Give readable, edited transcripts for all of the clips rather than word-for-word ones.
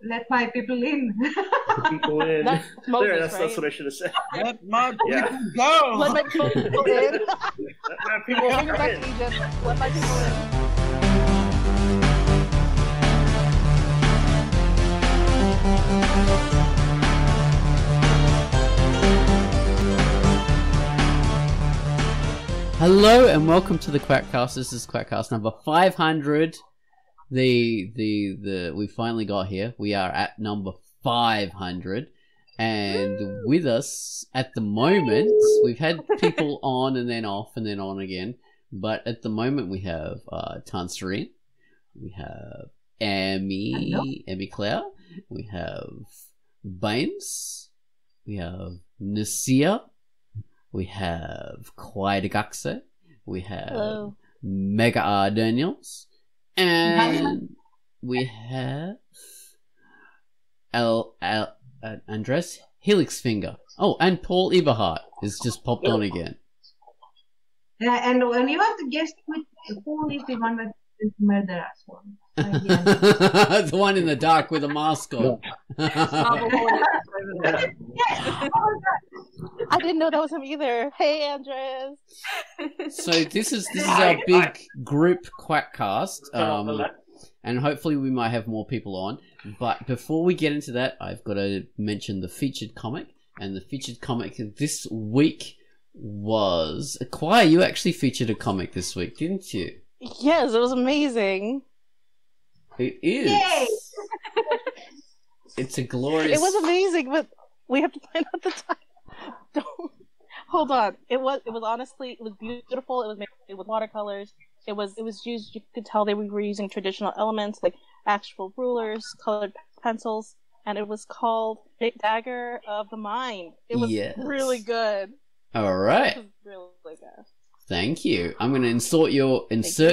Let my people in. People in. That's Moses, There, right? that's what I should have said. Let my people Yeah. go. Let my people in. Let my people Bring it back in. to Egypt. Let my people in. Hello and welcome to the QUACKCAST. This is QUACKCAST number 500. We finally got here. We are at number 500, and with us at the moment, we've had people on and then off and then on again. But at the moment, we have Tanserine, we have Emmy Claire, we have Baines, we have Nasia. We have QUACKCAST, we have Hello. Mega R Daniels, and we have Andres Helixfinger. Oh, and Paul Eberhardt has just popped on again. Yeah, and when you have to guess who is the one that is murder us one. The one in the dark with a mask on. I didn't know that was him either. Hey, Andres. So this is our big group QUACKCAST, and hopefully we might have more people on. But before we get into that, I've got to mention the featured comic, and the featured comic this week was Qua. You actually featured a comic this week, didn't you? Yes, it was amazing. It is. Yay! It's a glorious. It was amazing, but we have to find out the time. Don't hold on. It was honestly, it was beautiful. It was made with watercolors. It was used. You could tell they were using traditional elements like actual rulers, colored pencils, and it was called Dagger of the Mind. It was really good. All right. It was really good. Thank you. I'm going to insert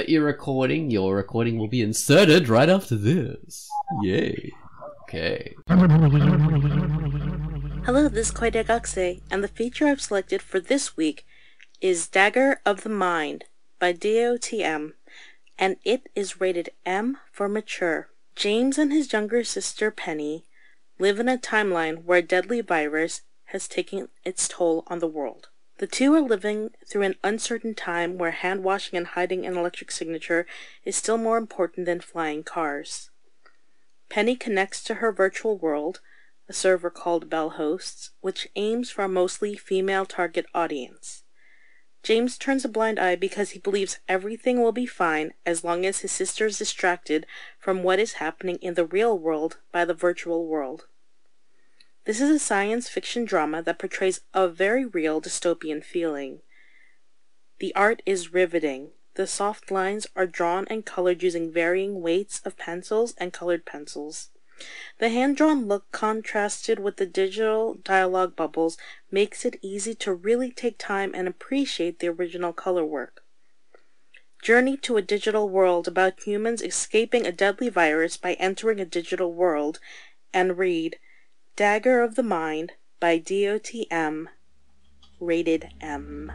your recording. Your recording will be inserted right after this. Yay. Okay. Hello, this is QUACKCAST, and the feature I've selected for this week is Dagger of the Mind by DOTM, and it is rated M for mature. James and his younger sister Penny live in a timeline where a deadly virus has taken its toll on the world. The two are living through an uncertain time where hand-washing and hiding an electric signature is still more important than flying cars. Penny connects to her virtual world, a server called Bell Hosts, which aims for a mostly female target audience. James turns a blind eye because he believes everything will be fine as long as his sister is distracted from what is happening in the real world by the virtual world. This is a science fiction drama that portrays a very real dystopian feeling. The art is riveting. The soft lines are drawn and colored using varying weights of pencils and colored pencils. The hand-drawn look contrasted with the digital dialogue bubbles makes it easy to really take time and appreciate the original color work. Journey to a digital world about humans escaping a deadly virus by entering a digital world, and read Dagger of the Mind by DOTM, rated M.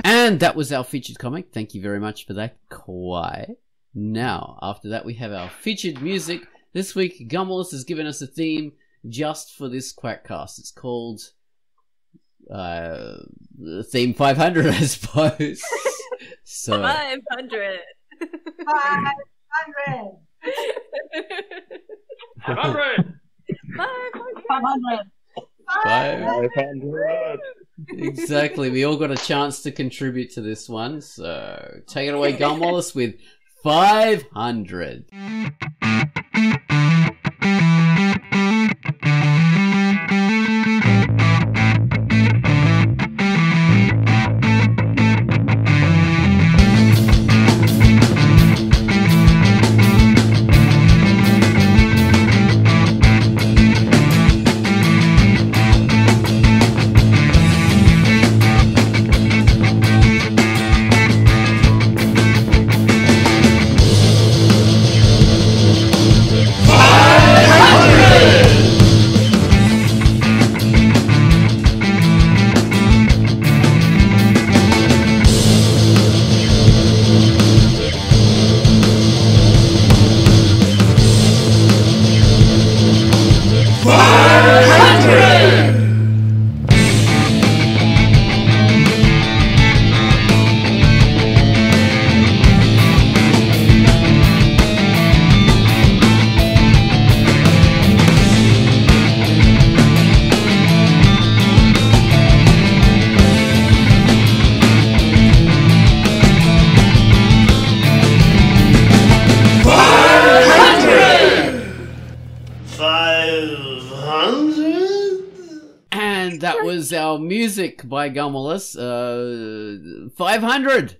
And that was our featured comic. Thank you very much for that, Kawhi. Now, after that, we have our featured music. This week, Gummalus has given us a theme just for this QUACKCAST. It's called Theme 500, I suppose. So 500. 500. 500. 500. 500. Exactly. We all got a chance to contribute to this one. So take it away, Gummalus, with 500. And that was our music by Gumulus. 500.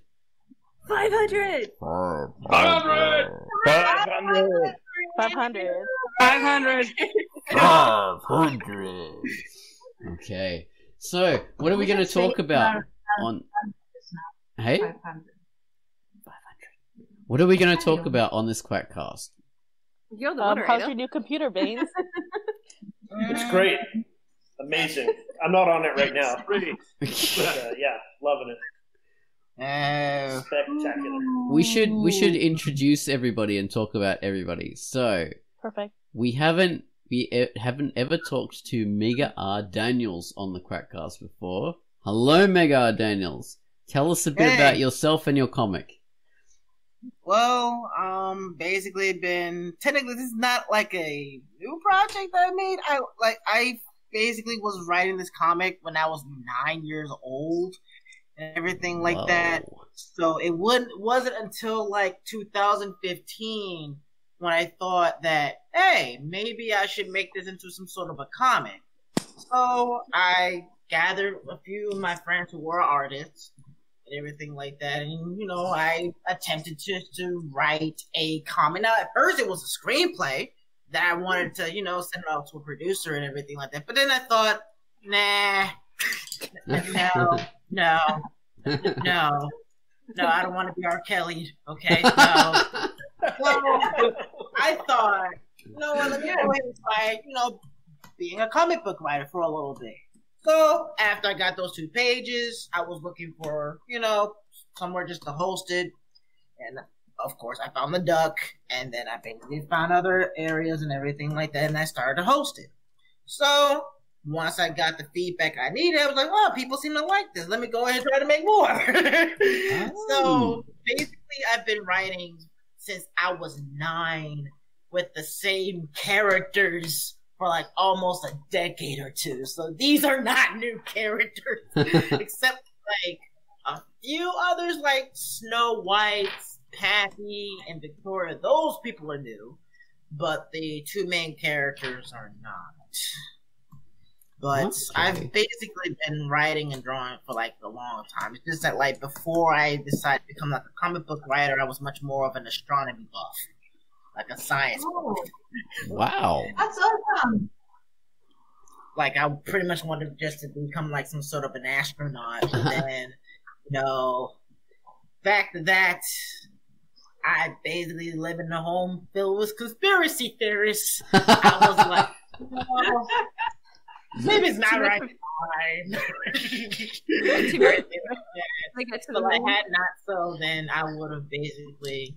500. 500. 500. 500. 500. Okay. So, what are we going to talk about on... Hey? 500. What are we going to talk about on this QUACKCast? You're the How's moderator. your new computer, Baines? It's great. Amazing. I'm not on it right now. But, yeah, loving it. Spectacular. We should introduce everybody and talk about everybody. So, Perfect. we haven't ever talked to Mega R. Daniels on the QUACKCast before. Hello, Mega R. Daniels. Tell us a bit about yourself and your comic. Well, basically technically this is not like a new project that I made. I basically was writing this comic when I was 9 years old and everything like that. So it wasn't until like 2015 when I thought that, hey, maybe I should make this into some sort of a comic. So I gathered a few of my friends who were artists and everything like that, and I attempted to write a comic. Now at first it was a screenplay that I wanted to send it out to a producer and everything like that, but then I thought, nah, no, I don't want to be R. Kelly, okay? No. So I thought, let me go ahead and try being a comic book writer for a little bit. So after I got those 2 pages, I was looking for, somewhere just to host it. And of course I found the Duck, and then I basically found other areas and everything like that, and I started to host it. So once I got the feedback I needed, I was like, well, people seem to like this. Let me go ahead and try to make more. So basically I've been writing since I was 9 with the same characters for like almost a decade or 2. So these are not new characters, except like a few others like Snow White, Patty, and Victoria. Those people are new, but the 2 main characters are not. But Okay. I've basically been writing and drawing for like a long time. It's just that like before I decided to become like a comic book writer, I was much more of an astronomy buff, like a science buff. Wow. That's awesome. Like I pretty much wanted just to become like some sort of an astronaut, and then back to that, I basically live in a home filled with conspiracy theorists. I was like, maybe it's not right. Fine. But I had not so, then I would have basically,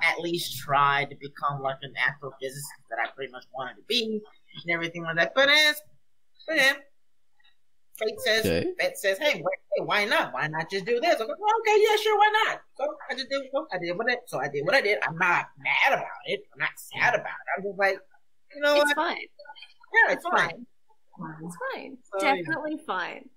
at least tried to become like an astrophysicist that I pretty much wanted to be and everything like that. But then fate says, hey, why not? Why not just do this? I'm like, well, okay, yeah, sure, why not? So I just did what I did. I'm not mad about it. I'm not sad about it. I'm just like, It's fine. Yeah, it's fine. It's fine. So, Definitely fine.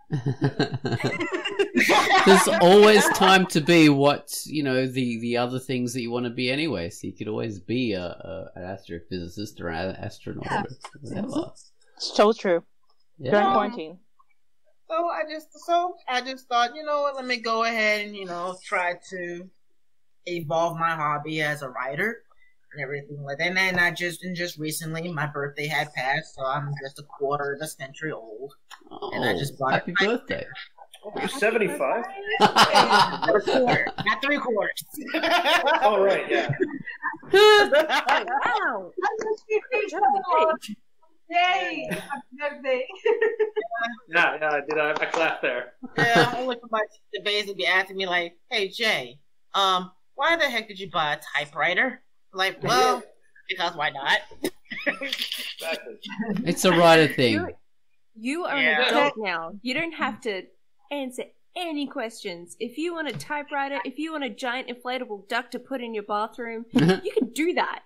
There's always time to be what, the other things that you want to be anyway. So you could always be an astrophysicist or an astronaut or whatever. So true. Yeah. During quarantine. So I just thought, what, let me go ahead and, try to evolve my hobby as a writer and everything like that. And then just recently, my birthday had passed, so I'm just a quarter of a century old. Oh, And I just bought happy birthday. You're 75? a quarter, not 3 quarters. Oh, right, yeah. Wow. Yay! Happy birthday. Yeah, I did. I clapped there. Yeah, only for my to basically be asking me like, hey Jay, why the heck did you buy a typewriter? Like, well, because why not? Exactly. It's a writer thing. You are Yeah. an adult now. You don't have to answer any questions. If you want a typewriter, if you want a giant inflatable duck to put in your bathroom, you can do that.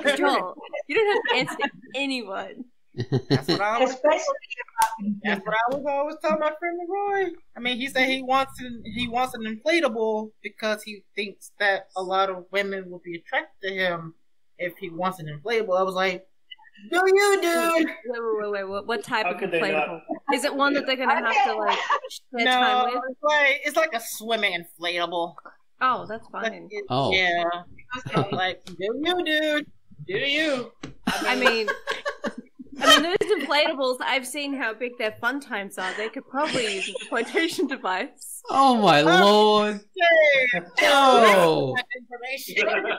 Adult. You don't have to answer to anyone. That's what I was. Especially That's what I was always telling my friend Leroy. I mean, he said he wants an inflatable because he thinks that a lot of women will be attracted to him if he wants an inflatable. I was like, do you, dude? Wait. What type How of could they inflatable? not? Is it one that they're gonna have to like spend time No, with? it's like a swimming inflatable. Oh, that's Like, fine. Oh. Yeah. Like, do you, dude? Do you? I mean, those inflatables, I've seen how big their fun times are. They could probably use a flotation device. Oh my lord! Hey, Oh. information.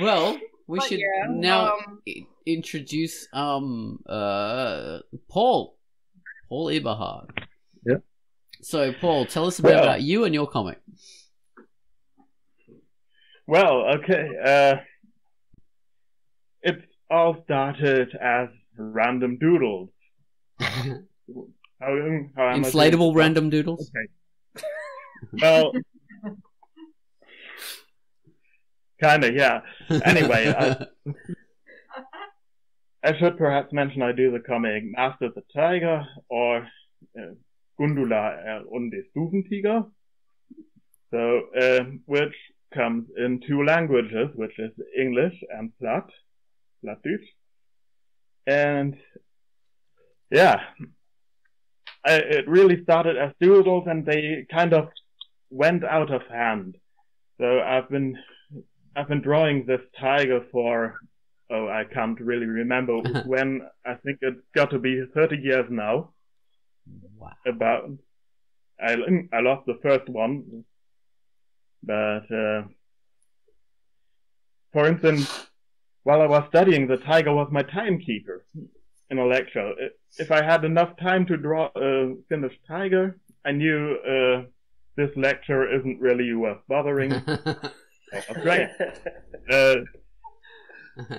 Well, we But should yeah, now introduce Paul Eberhard. Yeah. So Paul, tell us a bit Well. about you and your comic. Well, okay. It all started as random doodles. How am I Inflatable doing? random doodles. Okay. Well, kinda, yeah. Anyway, I should perhaps mention I do the comic Master of the Tiger or Gundula und der Stufentiger. So, which comes in two languages, which is English and Plattdeutsch. And yeah, it really started as doodles and they kind of went out of hand. So I've been drawing this tiger for, I can't really remember when. I think it's got to be 30 years now. Wow. About, I lost the first one, but for instance, while I was studying, the tiger was my timekeeper in a lecture. If I had enough time to draw a finished tiger, I knew this lecture isn't really worth bothering. That's great.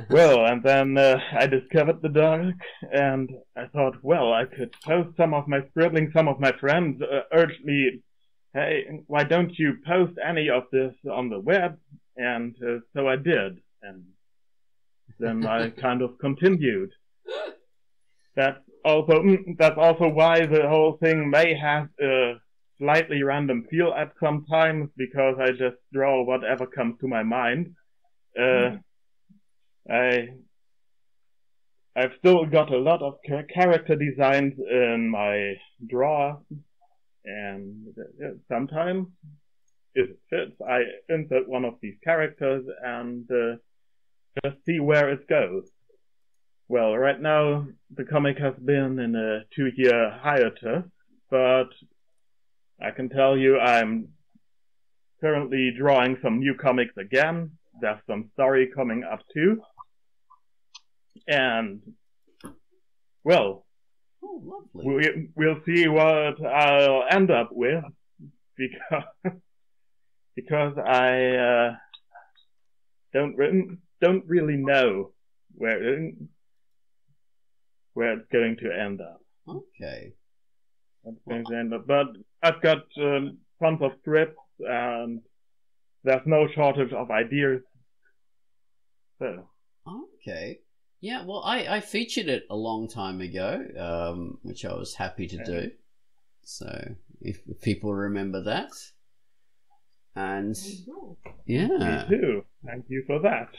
Well, and then I discovered the dark, and I thought, well, I could post some of my scribbling. Some of my friends urged me, hey, why don't you post any of this on the web? And so I did, and then I kind of continued. That's also why the whole thing may have a slightly random feel at some times, because I just draw whatever comes to my mind. I've still got a lot of character designs in my drawer, and sometimes, if it fits, I insert one of these characters and just see where it goes. Well, right now, the comic has been in a 2-year hiatus, but I can tell you I'm currently drawing some new comics again. There's some story coming up too. And, well, lovely. we'll see what I'll end up with, because I don't really know where it's going to end up. Okay. But I've got tons of scripts, and there's no shortage of ideas. So. Okay. Yeah, well, I featured it a long time ago, which I was happy to do. So, if people remember that. And, yeah. Me too. Thank you for that.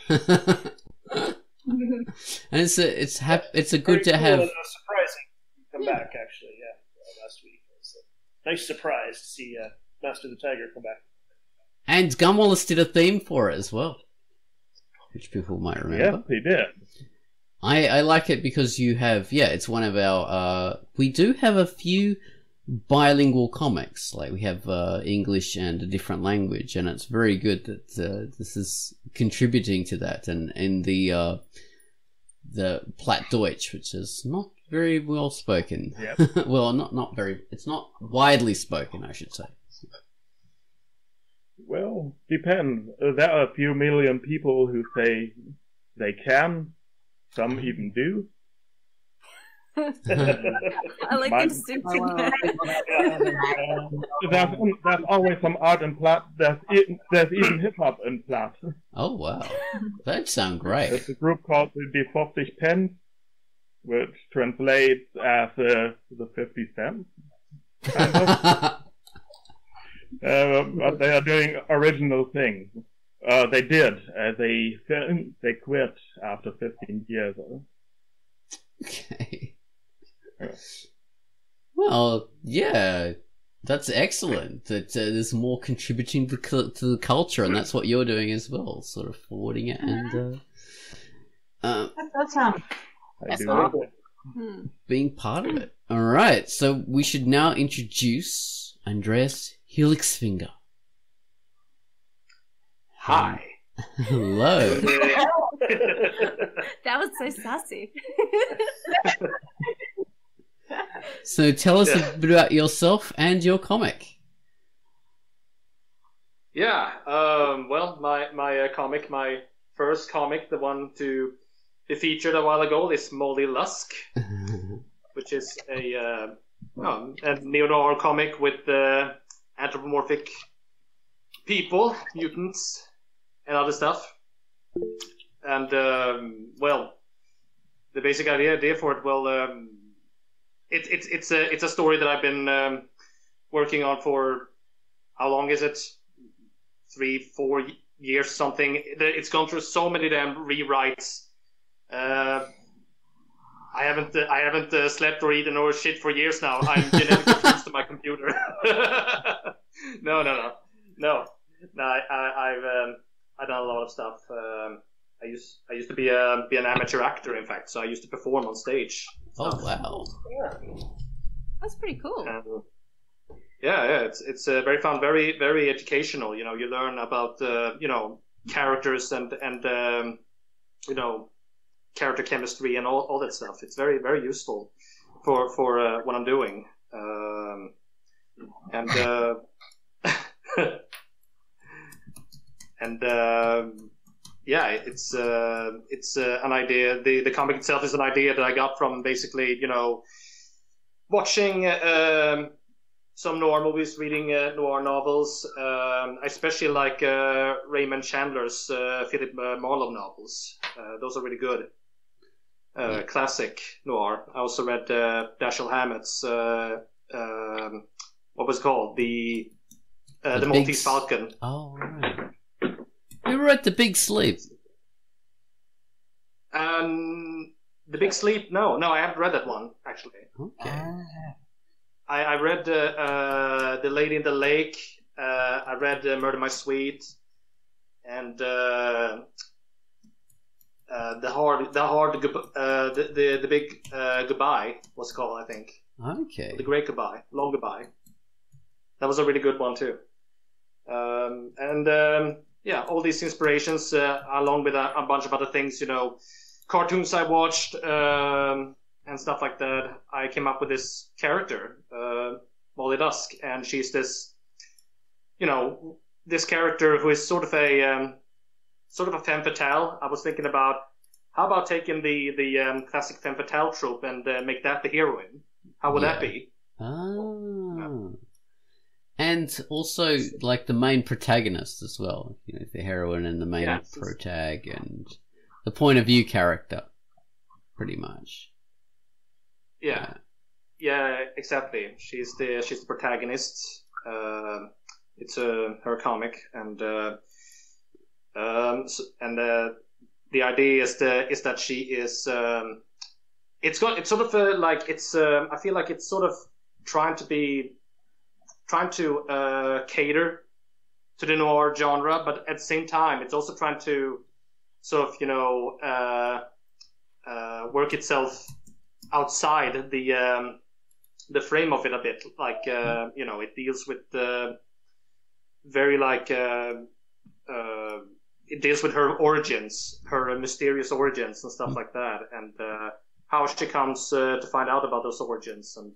And it's a good to Very have. cool and surprising come back, actually, last week. It's a nice surprise to see Master of the Tiger come back. And Gumwallace did a theme for it as well, which people might remember. Yes, he did. I like it because you have, it's one of our, we do have a few bilingual comics, like we have English and a different language, and it's very good that this is contributing to that, and in the Plattdeutsch, which is not very well spoken. Yep. Well, not very, it's not widely spoken, I should say. Well, depends. There are a few million people who say they can. Some even do. I like the distinctiveness. There's always some art in Platt. There's even hip hop in Platt. Oh wow, that sounds great. There's a group called the 50 Pence, which translates as the 50 cents. Kind of. But they are doing original things. They did. They quit after 15 years. Okay. Well, yeah, that's excellent. That there's more contributing to the culture, and that's what you're doing as well, sort of forwarding it and That's awesome. being part of it. All right, so we should now introduce Andreas Helixfinger. Hi. Hello. That was so sassy. So tell us a bit about yourself and your comic. Yeah, well, my comic, my first comic, the one to be featured a while ago, is Molly Lusk, which is a neo-noir comic with anthropomorphic people, mutants, and other stuff. And well, the basic idea for it, well, it's a story that I've been working on for, how long is it? 3-4 years, something. It's gone through so many damn rewrites. I haven't slept or eaten or shit for years now. I'm genetically fused to my computer. No. I've done a lot of stuff. I used to be an amateur actor, in fact. So I used to perform on stage. Oh wow! Yeah. That's pretty cool. Yeah, it's very fun, very very educational. You know, you learn about characters and character chemistry and all that stuff. It's very very useful for what I'm doing. Yeah, it's an idea. The comic itself is an idea that I got from basically watching some noir movies, reading noir novels. I especially like Raymond Chandler's Philip Marlowe novels. Those are really good. Classic noir. I also read Dashiell Hammett's what was it called? The Maltese Falcon. Oh right. We were at The Big Sleep. The Big Sleep? No, I haven't read that one actually. Okay. I read The Lady in the Lake. I read Murder My Sweet, and the big goodbye was called, I think. Okay. The Great Goodbye, Long Goodbye. That was a really good one too. Yeah, all these inspirations, along with a bunch of other things, cartoons I watched, and stuff like that. I came up with this character, Molly Dusk, and she's this, this character who is sort of a femme fatale. I was thinking about, how about taking the classic femme fatale trope and make that the heroine? How would that be? Oh. And also, like, the main protagonist as well. The heroine and the main protag, and the point of view character, pretty much. Yeah, exactly. She's the protagonist. It's her comic, and the idea is that she is. It's sort of like it's. I feel like it's sort of trying to cater to the noir genre, but at the same time, it's also trying to sort of work itself outside the frame of it a bit. Like it deals with very like it deals with her origins, her mysterious origins and stuff like that, and how she comes to find out about those origins, and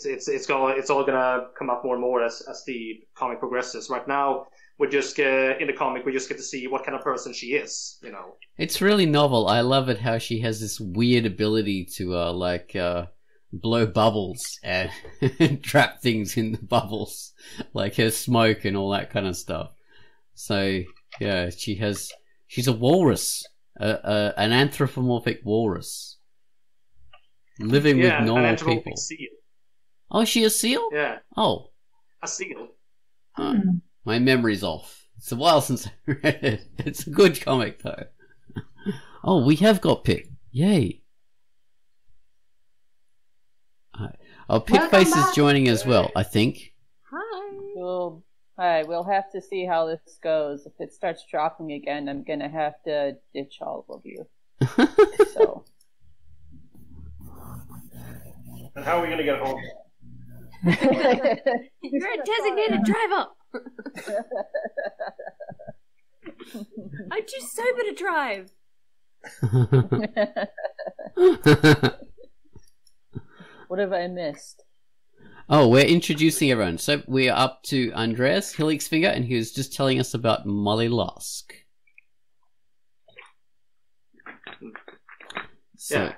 it's all gonna come up more and more as the comic progresses. Right now, we're just in the comic, we just get to see what kind of person she is. You know, It's really novel. I love it how she has this weird ability to blow bubbles and trap things in the bubbles, like her smoke and all that kind of stuff. So yeah, she's a walrus, an anthropomorphic walrus, living with an normal anthropomorphic people. seal. Oh, is she a seal? Yeah, Oh, a seal. my memory's off. It's a while since I read it. It's a good comic though. Oh, we have got Pip. Yay. Oh, Pipface is joining as well, I think. Hi, we'll have to see how this goes. If it starts dropping again, I'm gonna have to ditch all of you. So. And how are we gonna get home? You're a designated driver. I do so bit of drive. What have I missed? Oh, we're introducing everyone. So we are up to Andreas Hilligsfinger, and he was just telling us about Molly Lusk. So,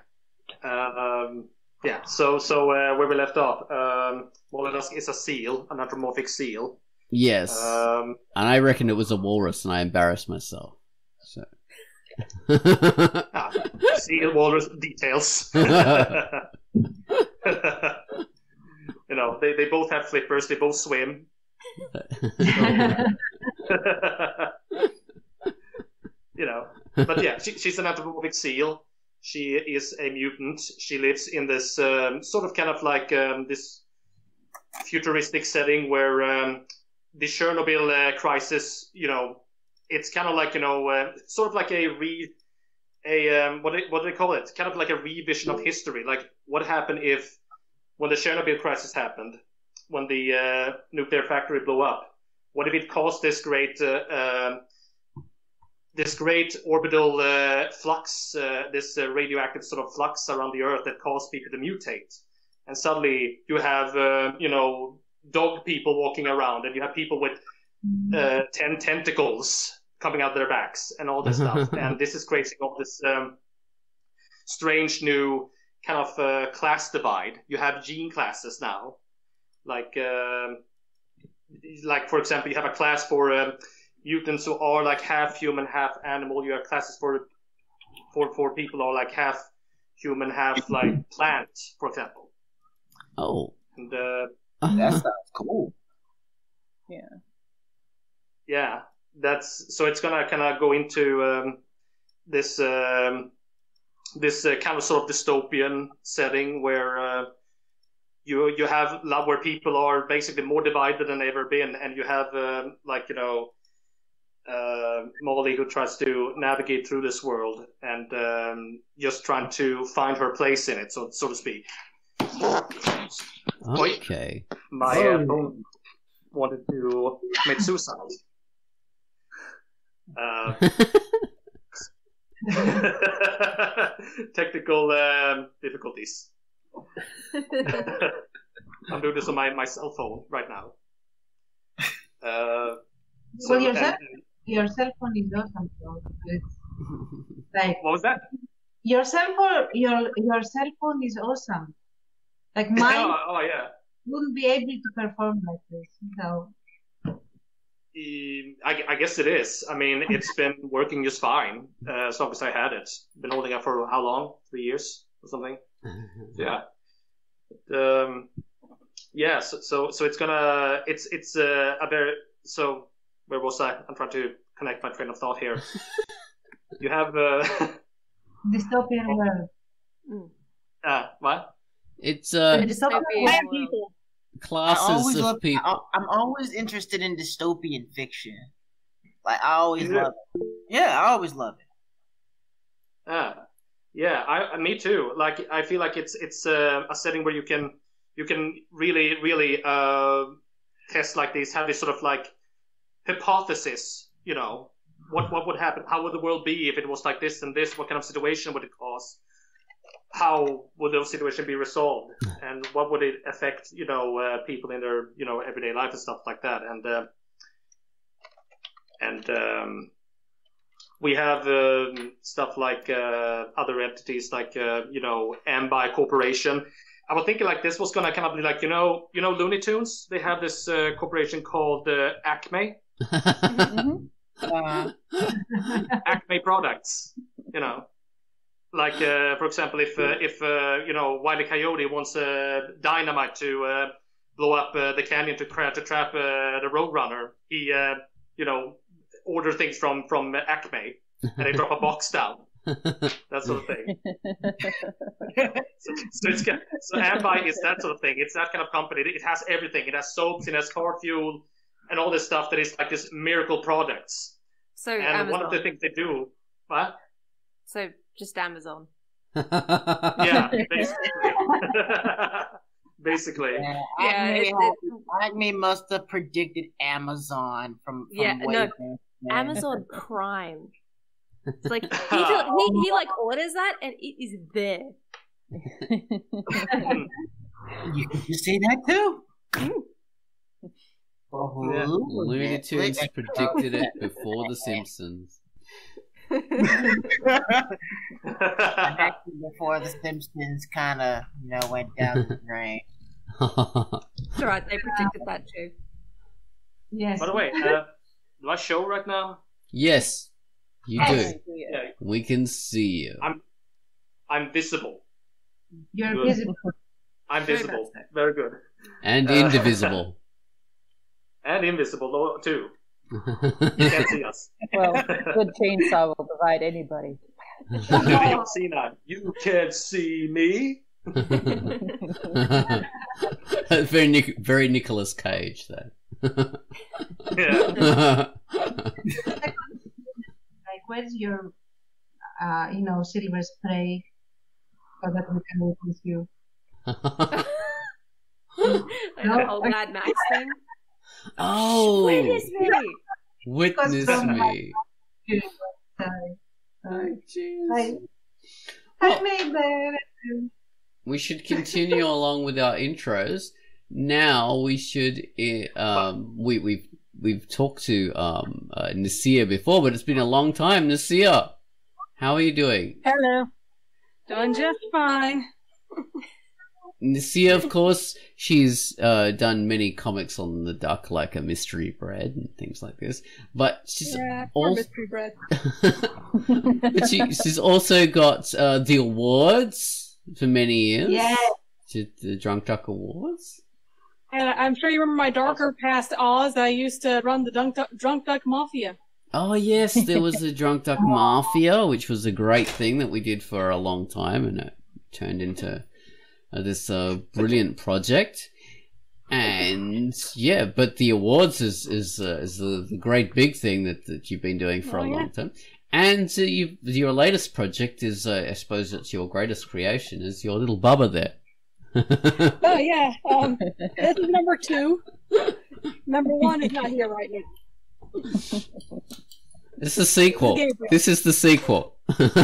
So where we left off, Molly Lusk is a seal, an anthropomorphic seal. yes. And I reckon it was a walrus, and I embarrassed myself. So. Seal, walrus, details. You know, they both have flippers, they both swim. You know, but yeah, she's an anthropomorphic seal. She is a mutant. She lives in this sort of kind of like this futuristic setting where the Chernobyl crisis, you know, it's kind of like, you know, sort of like what do they call it? Kind of like a revision of history. Like what happened when the Chernobyl crisis happened, when the nuclear factory blew up? What if it caused this great orbital flux, this radioactive sort of flux around the Earth that caused people to mutate? And suddenly you have, you know, dog people walking around, and you have people with 10 tentacles coming out their backs and all this stuff. And this is creating all this strange new kind of class divide. You have gene classes now. Like for example, you have a class for mutants who are like half human, half animal. You have classes for people who are like half human, half like plant, for example. Oh. And that sounds cool. Yeah. Yeah, so it's gonna kind of go into this kind of sort of dystopian setting where you have love, where people are basically more divided than they've ever been, and you have like, you know, Molly, who tries to navigate through this world and just trying to find her place in it, so to speak. Okay. My phone wanted to commit suicide. Technical difficulties. I'm doing this on my cell phone right now. Well, your cell phone is awesome. So it's like, what was that? Your cell phone is awesome. Like mine oh yeah. wouldn't be able to perform like this. So I guess it is. I mean, it's been working just fine as long as I had it. Been holding it for how long? 3 years or something? Yeah. Yeah. So it's gonna. It's a very. So where was I? I'm trying to connect my train of thought here. You have dystopian world. What? It's Dystopian people. Classes of people. I'm always interested in dystopian fiction. Like I always love it. Yeah, I always love it. Yeah, me too. Like I feel like it's a setting where you can really test like these, have this sort of like hypothesis. You know, what would happen? How would the world be if it was like this and this? What kind of situation would it cause? how would those situations be resolved, and what would it affect, people in their, everyday life and stuff like that. And we have stuff like other entities like, Ambi Corporation. I was thinking like this was gonna kind of be like, Looney Tunes. They have this corporation called Acme. Acme Products. Like for example, if Wile E. Coyote wants dynamite to blow up the canyon to trap the Roadrunner, he order things from Acme, and they drop a box down. That sort of thing. So Ambi is that sort of thing. It's that kind of company. It has everything. It has soaps, it has car fuel, and all this stuff that is like this miracle products. So and Amazon. one of the things they do, what? So just Amazon. Yeah, basically. Acme must have predicted Amazon from way back. Amazon Prime. It's like he like orders that and it is there. You see that too? Yeah. Looney Tunes predicted it before The Simpsons. Actually, before The Simpsons kind of went down the drain. It's alright, they predicted that too. Yes. By the way, do I show right now? Yes, you do. Yeah. We can see you. I'm visible. You're Good. visible. I'm visible. Very good. And indivisible. And invisible too. You can't see us. Well, good chainsaw will divide anybody. You'll see that. You can't see me. Very Nicolas Cage, though. Yeah. Like, where's your, silver spray so that we can work with you? Like the whole Mad Max thing. Oh, Witness me. Witness me. Oh, jeez. I made that. We should continue along with our intros. Now we should. We've talked to Nasir before, but it's been a long time. Nasir, how are you doing? Hello. Doing just fine. Nasir, of course, she's done many comics on the Duck, like a Mystery Bread and things like this. But she's also Mystery Bread. but she's also got the awards for many years. Yeah. The Drunkduck Awards. And I'm sure you remember my darker past Oz. I used to run the Drunkduck Mafia. Oh yes, there was the Drunkduck Mafia, which was a great thing that we did for a long time, and it turned into this brilliant project. And yeah, but the awards is the great big thing that you've been doing for a long time. And your latest project is, I suppose, it's your greatest creation, is your little Bubba there. Oh yeah, this is number 2. Number 1 is not here right now. It's the sequel. This is the sequel. There's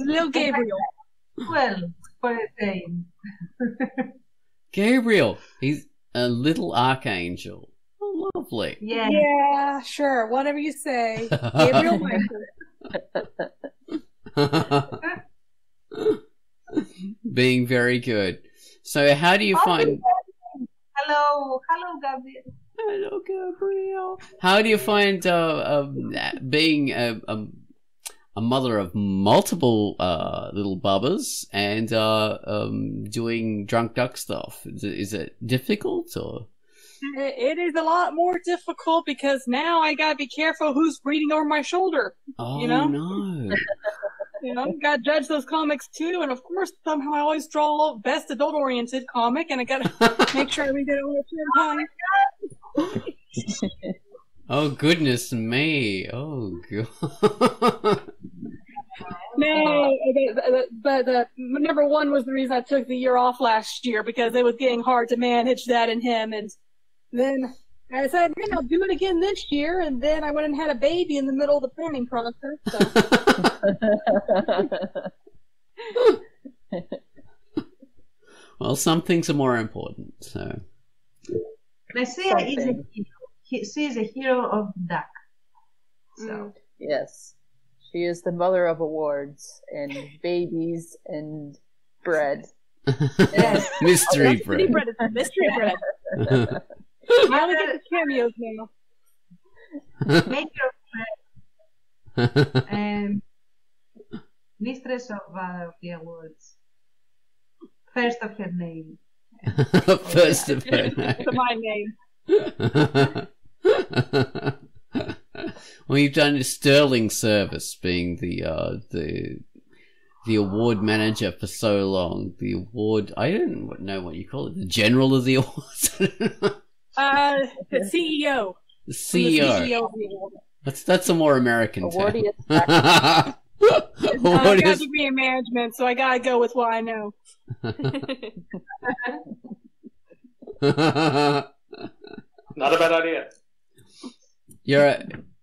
a little Gabriel. Well, for a thing. Gabriel, he's a little archangel. Oh, lovely. Yeah. Yeah, sure. Whatever you say. Gabriel Michael. Being very good. So how do you find... Hello, Gabriel. Hello, Gabriel. How do you find being a mother of multiple little bubbas and doing drunk duck stuff? Is it difficult or? It is a lot more difficult because now I gotta be careful who's reading over my shoulder. Oh no! Gotta judge those comics too, and of course somehow I always draw a best adult-oriented comic, and I gotta make sure I read it all at the same time. Oh goodness me! Oh god! No, but the number 1 was the reason I took the year off last year because it was getting hard to manage that and him, and then I said, I'll do it again this year, and then I went and had a baby in the middle of the planning process. So. Well, some things are more important, so. Messiah is a hero. She is a hero of duck. So. Yes. She is the mother of awards and babies and bread. Yes. Mystery bread. Bread is mystery bread. I only get the cameos now. Maker of bread. And mistress of the awards. First of her name. First of her name. It's my name. Well, you've done a sterling service, being the award manager for so long. The award, I don't know what you call it. The general of the awards. The CEO. The CEO. The CEO of the award. That's a more American term. I got a degree in management, so I gotta go with what I know. Not a bad idea. You're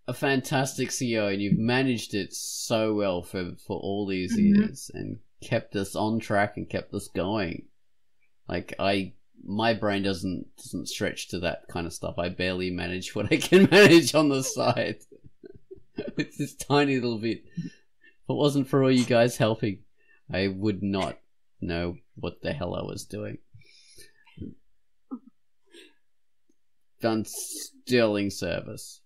a fantastic CEO, and you've managed it so well for all these years, and kept us on track and kept us going. Like my brain doesn't stretch to that kind of stuff. I barely manage what I can manage on the side. It's this tiny little bit. If it wasn't for all you guys helping, I would not know what the hell I was doing. Done sterling service.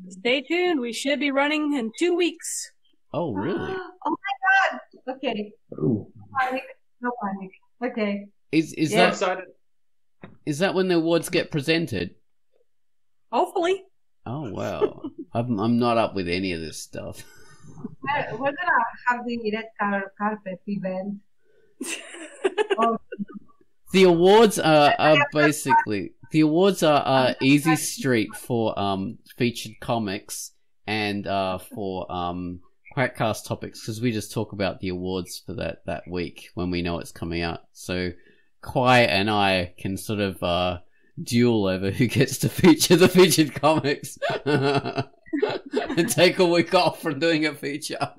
Stay tuned. We should be running in 2 weeks. Oh, really? Oh my god! Okay. Ooh. No panic. Okay. Is Yeah. that when the awards get presented? Hopefully. Oh wow. I'm not up with any of this stuff. We're gonna have the red carpet event. The awards are basically easy street for featured comics and for QUACKCAST topics, because we just talk about the awards for that week when we know it's coming out. So Quai and I can sort of duel over who gets to feature the featured comics and take a week off from doing a feature.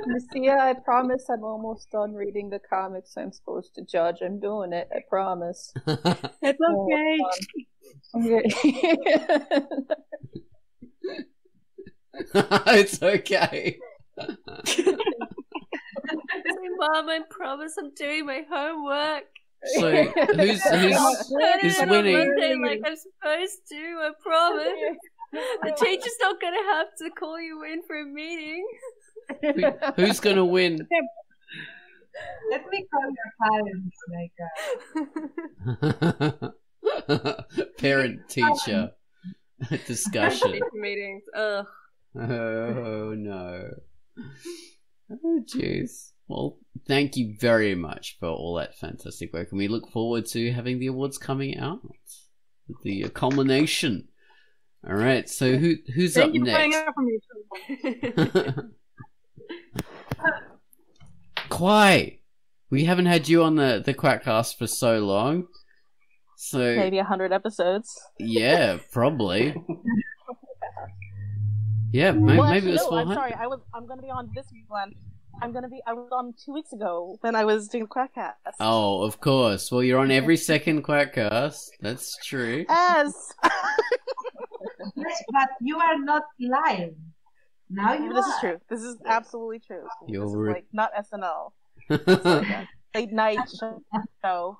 Lucia, I promise I'm almost done reading the comics I'm supposed to judge. I'm doing it, I promise. It's okay. Okay. It's okay. Mom, I promise I'm doing my homework. So who's winning? On Monday, like I'm supposed to. I promise. The teacher's not gonna have to call you in for a meeting. Who's gonna win? Let me call your parents, Parent teacher discussion. Teacher meetings. Ugh. Oh no. Oh jeez. Well, thank you very much for all that fantastic work, and we look forward to having the awards coming out. The culmination. All right, so who's up next? Quai, we haven't had you on the QUACKCAST for so long, so maybe 100 episodes. Yeah, probably. Yeah, maybe it was 400. I'm sorry. I'm gonna be on this one. I was on 2 weeks ago when I was doing QUACKCAST. Oh, of course. Well, you're on every second QUACKCAST. That's true. Yes. Yes, but you are not live. Now you This are. is true. This is absolutely true. This is You're like not SNL. It's like a late night show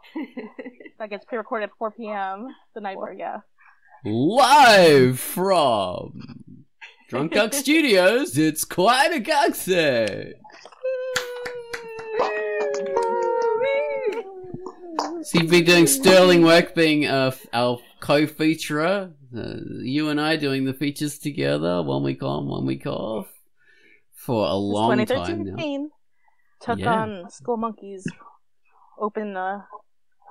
that gets pre-recorded at 4 p.m. the night where, yeah. Live from Drunkduck Studios, it's QUACKCAST. So you've been doing sterling work, being our co-featurer. You and I doing the features together, 1 week on, 1 week off, for a long time now. Took on School Monkeys. Open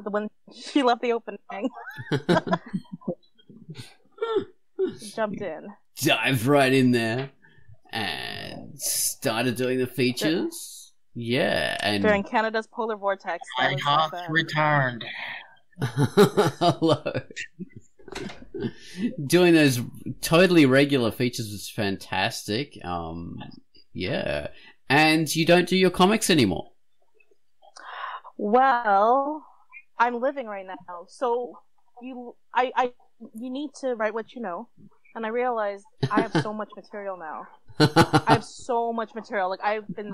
when she left the opening. Jumped in. Dived right in there and started doing the features. Yeah, and during Canada's polar vortex. I have returned. Hello. Doing those totally regular features was fantastic. Yeah. And you don't do your comics anymore. Well, I'm living right now, so you need to write what you know, and I realized I have so much material now. I have so much material. Like, I've been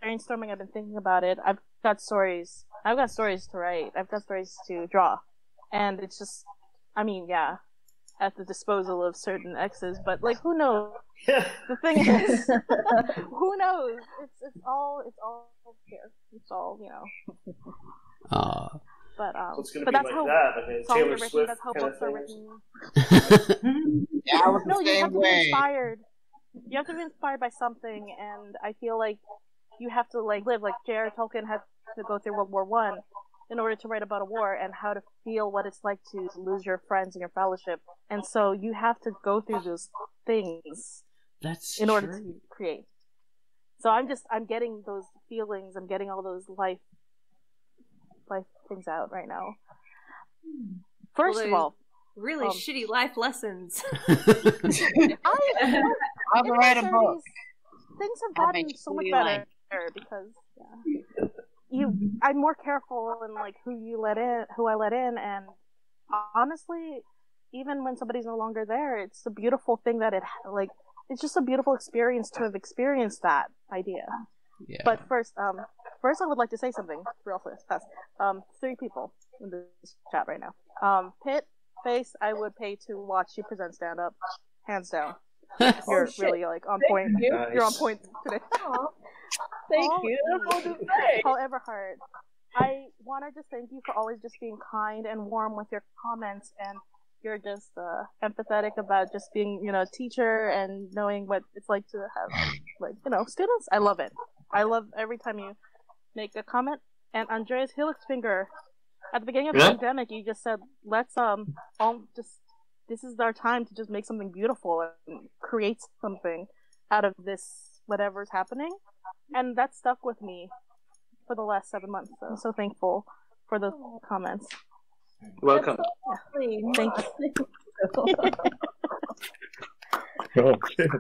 brainstorming, I've been thinking about it. I've got stories to write. I've got stories to draw, and it's just, I mean, yeah, at the disposal of certain exes. But like, who knows? The thing is, who knows? It's all here. It's all, you know. But So it's gonna but be that's like how that. I mean, songs Taylor are written. Swift That's how kind of books are thing. written. Yeah, I was No, the you have same to be way. inspired. You have to be inspired by something, and I feel like you have to like live. Like J.R. Tolkien had to go through World War One in order to write about a war and how to feel what it's like to lose your friends and your fellowship. And so you have to go through those things in order to create. So I'm getting those feelings. I'm getting all those life things out right now. First of all, really shitty life lessons. I'll write a book. Things have gotten so much better because I'm more careful in like who I let in, and honestly, even when somebody's no longer there, it's a beautiful thing that it's just a beautiful experience to have experienced that idea. Yeah. But first I would like to say something real fast. 3 people in this chat right now. Pitt, Face, I would pay to watch you present stand up, hands down. You're really like on point. You. You're on point today. Thank you. That's what to say. Paul Everhart, I want to just thank you for always just being kind and warm with your comments, and you're just empathetic about just being, you know, a teacher and knowing what it's like to have, like, you know, students. I love it. I love every time you make a comment. And Andreas Helix Finger, at the beginning of the pandemic, you just said, let's this is our time to just make something beautiful and create something out of this whatever's happening. And that stuck with me for the last 7 months. So I'm so thankful for those comments. Welcome. Yeah. Thank you. Oh, shit.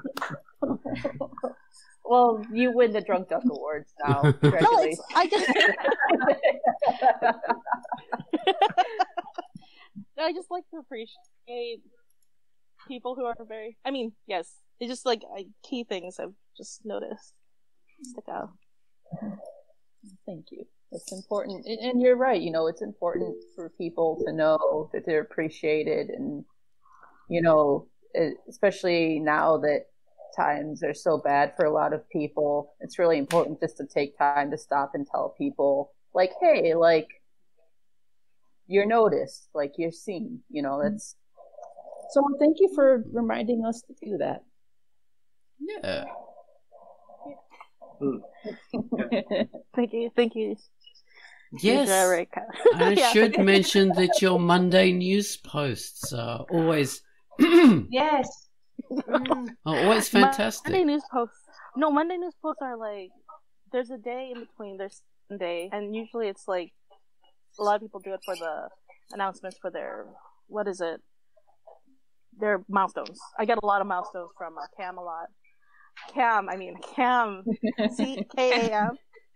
Well, you win the Drunk Duck Awards now. No, Congratulations. I just like to appreciate people who are very, I mean, yes, it's just like key things I've just noticed stick out. Thank you. It's important, and you're right. You know, it's important for people to know that they're appreciated, and you know, especially now that times are so bad for a lot of people. It's really important just to take time to stop and tell people, like, hey, like, you're noticed, like, you're seen. You know, that's. So thank you for reminding us to do that. Yeah. Thank you. Yes. I should mention that your Monday news posts are always Yes. always fantastic. Monday news posts are like, there's a day in between. There's Sunday, and usually it's like a lot of people do it for the announcements for their their milestones. I get a lot of milestones from Cam a lot. Cam, CKAM.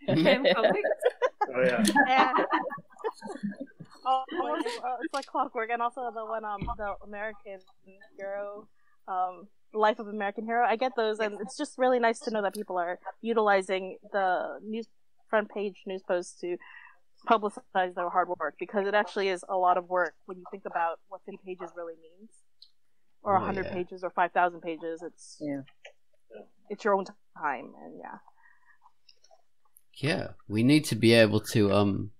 Cam Comics. Oh yeah. And it's like clockwork, and also the one the American Hero, Life of American Hero. I get those, and it's just really nice to know that people are utilizing the front page news posts to publicize their hard work, because it actually is a lot of work when you think about what 50 pages really means, or 100 pages, or 5,000 pages. It's your own time, and Yeah, we need to be able to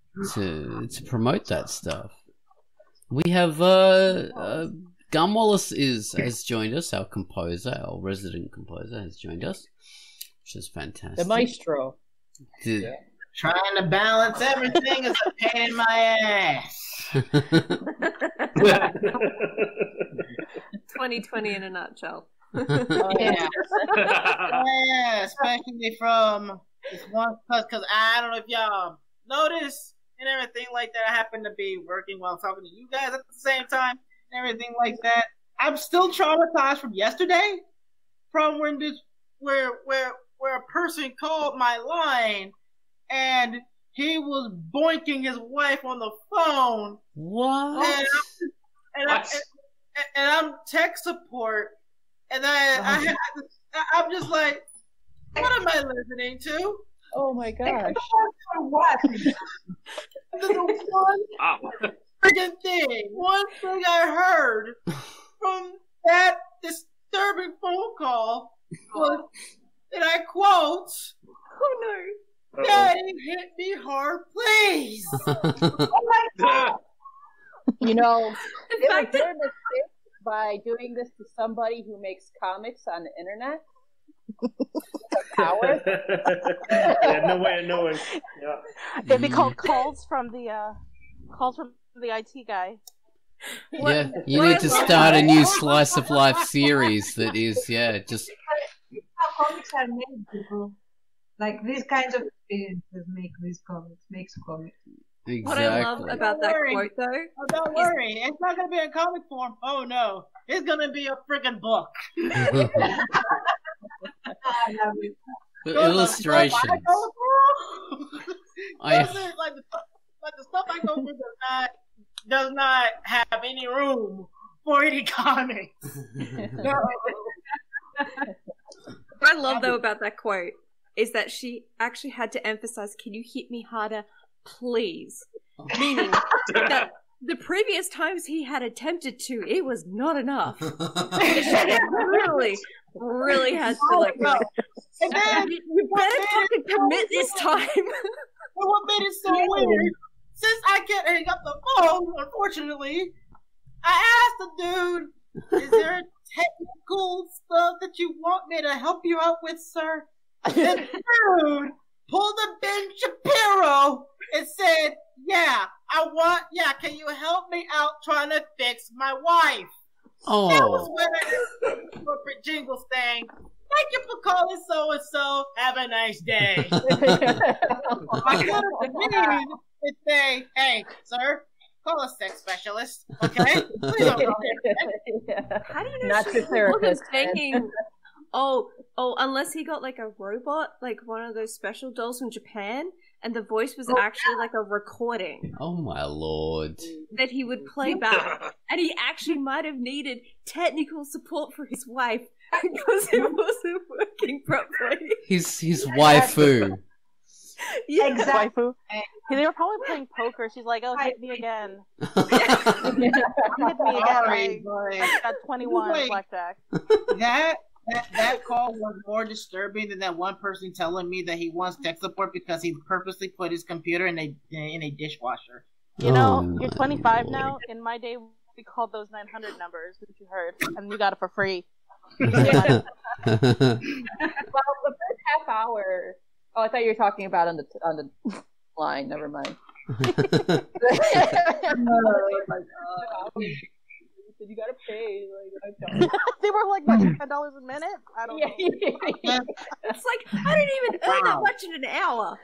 promote that stuff. We have Gun Wallace has joined us, our resident composer has joined us, which is fantastic. The maestro. Trying to balance everything is a pain in my ass. 2020 in a nutshell. Yeah. Yeah, especially from this one, because I don't know if y'all noticed and everything like that. I happen to be working while talking to you guys at the same time and everything like that. I'm still traumatized from yesterday, from when where a person called my line and he was boinking his wife on the phone. What? And I'm tech support, and I'm just like, what am I listening to? Oh my gosh! What? The one friggin' thing, one thing I heard from that disturbing phone call was, and I quote, Oh no. "Daddy, hit me hard, please." Oh my god. You know, The fact they're that mistake by doing this to somebody who makes comics on the internet. Power. Yeah, no way of knowing. Yeah. It'd be called calls from the IT guy. Yeah, you need to start a new slice of life series that is, just. How comics are made, people. Like these kinds of experiences makes comics. Exactly. what I love about that quote though. Oh, don't worry, it's not gonna be in comic form. Oh no, it's gonna be a friggin' book. With illustrations. Like the stuff I go through does not have any room for any comics. No. What I love though about that quote is that she actually had to emphasize, "Can you hit me harder, please?" Meaning that the previous times he had attempted to, it was not enough. She really has to like. And then You better fucking commit this time. And what made it so weird, since I can't hang up the phone, unfortunately, I asked the dude, "Is there technical stuff that you want me to help you out with, sir?" And the dude pulled a Ben Shapiro and said, "Yeah, can you help me out trying to fix my wife?" Oh. That was when I did the corporate jingle saying, "Thank you for calling so-and-so. Have a nice day." I could have mean to say, "Hey, sir, call a sex specialist, okay?" Please don't call me. How do you know Not she the therapist. wasn't thinking, unless he got like a robot, like one of those special dolls from Japan, and the voice was actually like a recording Oh my lord. that he would play back, and he actually might have needed technical support for his wife because it wasn't working properly. His waifu. Yeah. Exactly. They were probably playing poker. She's like, "Oh, hit me again. Hit me again. I got 21 blackjack." That call was more disturbing than that one person telling me that he wants tech support because he purposely put his computer in a dishwasher. You know, Oh you're my 25 now. lord. In my day, we called those 900 numbers, which you heard, and you got it for free. Well, the first half hour. Oh, I thought you were talking about on the line. Never mind. Oh my god. You gotta pay. Like, They were like what, $10 a minute. I don't know. It's like I didn't even earn that much in an hour.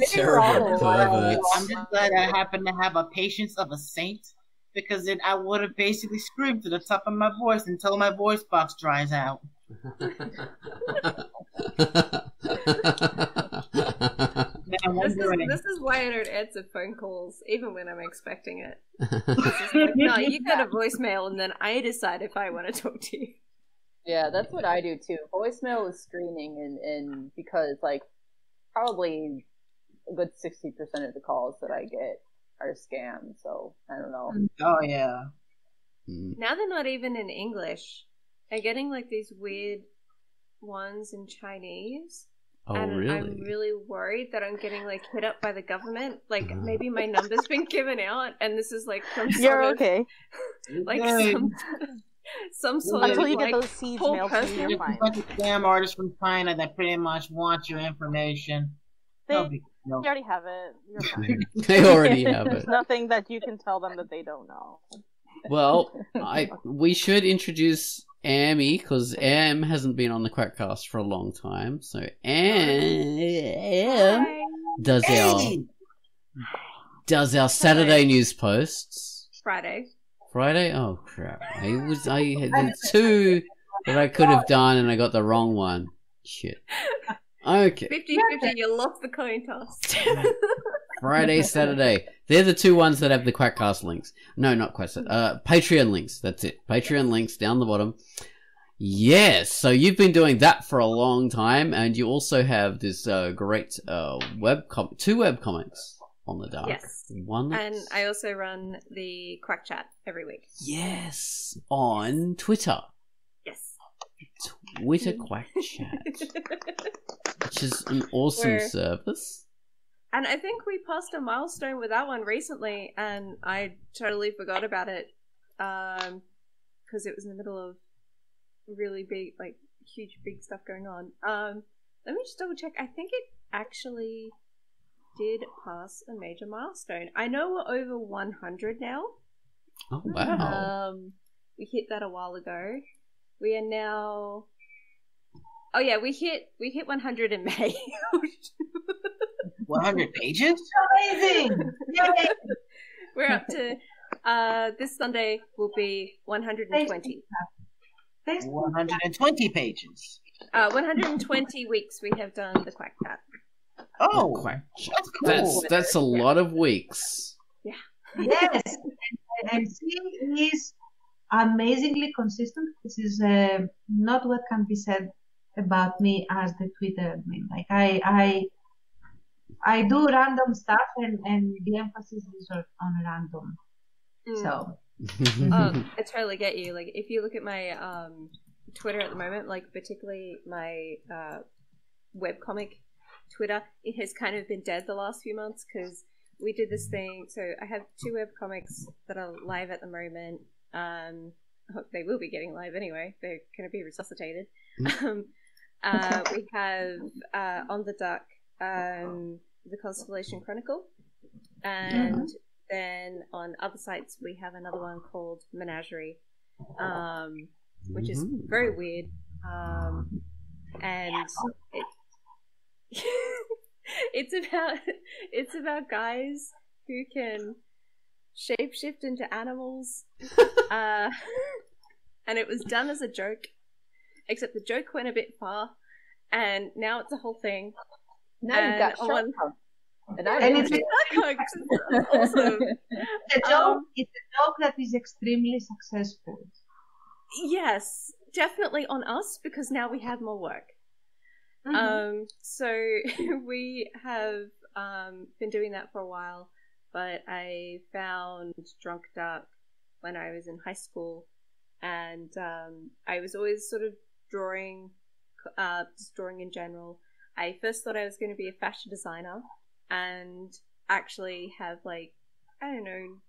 Terrible perverts. I'm just glad I happen to have a patience of a saint, because then I would have basically screamed to the top of my voice until my voice box dries out. This is why I don't answer phone calls, even when I'm expecting it. Like, no, you got a voicemail, and then I decide if I want to talk to you. yeah, that's what I do too. Voicemail is screening, and because like probably a good 60% of the calls that I get are scams. So I don't know. Oh yeah. Now they're not even in English. They're getting like these weird ones in Chinese. Oh, and really? I'm really worried that I'm getting like hit up by the government. Like maybe my number's been given out, and this is like from You're okay. like some sort Until of you like get those seeds poor mailed to you, person. you're fine. A bunch of scam artists from China that pretty much want your information. They No big deal. already have it. You're fine. They already have There's it. nothing that you can tell them that they don't know. Well, we should introduce Amy, because Am hasn't been on the QUACKCAST for a long time. So, Am, does Hey! our Saturday news posts. Friday. Friday? Oh crap! I had two that I could have done, and I got the wrong one. Shit. Okay. 50-50, you lost the coin toss. Friday, Saturday. They're the two ones that have the QUACKCAST links. No, not QUACKCAST. Patreon links. That's it. Patreon links down the bottom. Yes. So you've been doing that for a long time, and you also have this great two webcomics on the dark. Yes. One. And I also run the Quack Chat every week. Yes. On Twitter. Yes. Twitter Quack Chat, which is an awesome service. And I think we passed a milestone with that one recently, and I totally forgot about it because it was in the middle of really big, like, huge, big stuff going on. Let me just double check. I think it actually did pass a major milestone. I know we're over 100 now. Oh, wow. We hit that a while ago. We are now... Oh, yeah, we hit 100 in May. 100 pages? Amazing! Yay! We're up to this Sunday will be 120. 120 pages. 120 weeks we have done the Quack Cat. Oh, that's cool. That's a lot of weeks. Yeah. Yes, and she is amazingly consistent. This is not what can be said about me as the Twitter admin. Like I do random stuff, and the emphasis is on random. So I totally get you. Like, if you look at my Twitter at the moment, like particularly my webcomic Twitter, it has kind of been dead the last few months because we did this thing. So I have 2 webcomics that are live at the moment. They will be getting live anyway. They're going to be resuscitated. We have On the Duck, The Constellation Chronicle, and then on other sites we have another one called Menagerie, which is very weird, and it's about guys who can shapeshift into animals, and it was done as a joke, except the joke went a bit far, and now it's a whole thing. Now you've got shark punk. And it's awesome. It's a joke that is extremely successful. Yes, definitely on us, because now we have more work. So we have been doing that for a while, but I found Drunkduck when I was in high school, and I was always sort of drawing, just drawing in general. I first thought I was going to be a fashion designer and actually have, like, I don't know,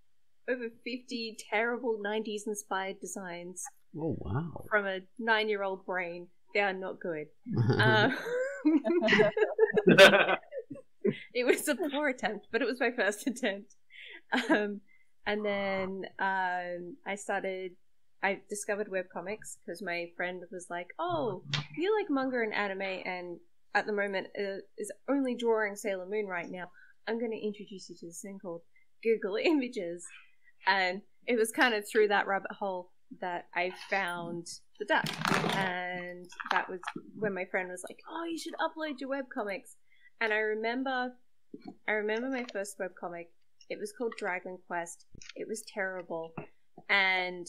over 50 terrible 90s inspired designs. Oh, wow. From a 9-year-old brain. They are not good. It was a poor attempt, but it was my first attempt. And then I discovered webcomics because my friend was like, oh, you like manga and anime, and at the moment is only drawing Sailor Moon right now. I'm going to introduce you to this thing called Google Images. And it was kind of through that rabbit hole that I found the duck. And that was when my friend was like, oh, you should upload your webcomics. And I remember my first webcomic. It was called Dragon Quest. It was terrible. And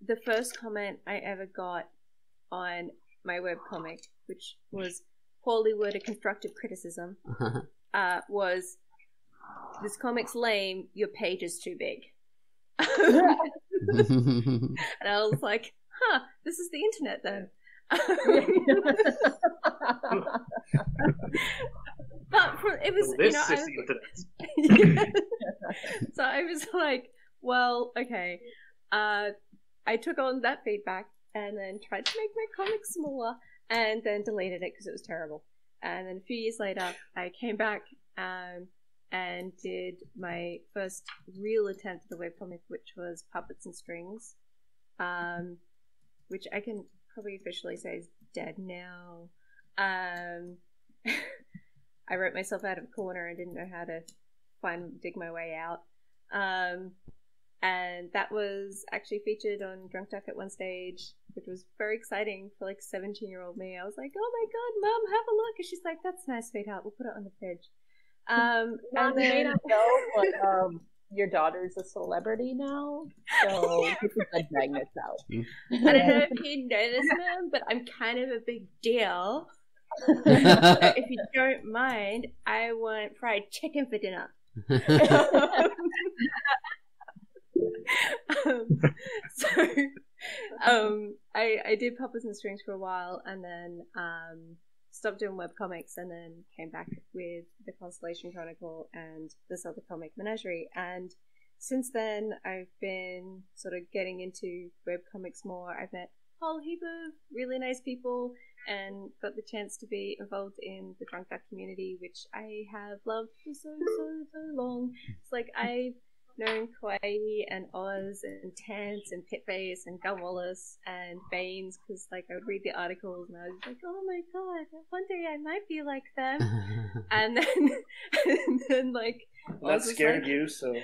the first comment I ever got on my webcomic, which was poorly worded constructive criticism, was, this comic's lame, your page is too big. And I was like, this is the internet then. But it was, this is the internet. So I was like, well, okay. I took on that feedback and then tried to make my comic smaller, and then deleted it because it was terrible. And then a few years later, I came back and did my first real attempt at a webcomic, which was Puppets and Strings, which I can probably officially say is dead now. I wrote myself out of a corner and didn't know how to dig my way out. And that was actually featured on Drunkduck at one stage, which was very exciting for like 17-year-old me. I was like, oh my god, Mum, have a look. And she's like, that's nice, sweetheart. We'll put it on the fridge. Mom, And you may then... not know, but your daughter's a celebrity now, so you can send magnets out. I don't know if you know this, Mum, but I'm kind of a big deal. So if you don't mind, I want fried chicken for dinner. I did Puppets and Strings for a while, and then stopped doing webcomics, and then came back with the Constellation Chronicle and this other comic, Menagerie. And since then, I've been sort of getting into webcomics more. I've met a whole heap of really nice people and got the chance to be involved in the Drunkduck community, which I have loved for so long. It's like I've known Kawaii and Oz and Tance and Pitface and Gun Wallace and Baines, because like I would read the articles and I was like, oh my god, one day I might be like them. and then like Well, that scared like... you, so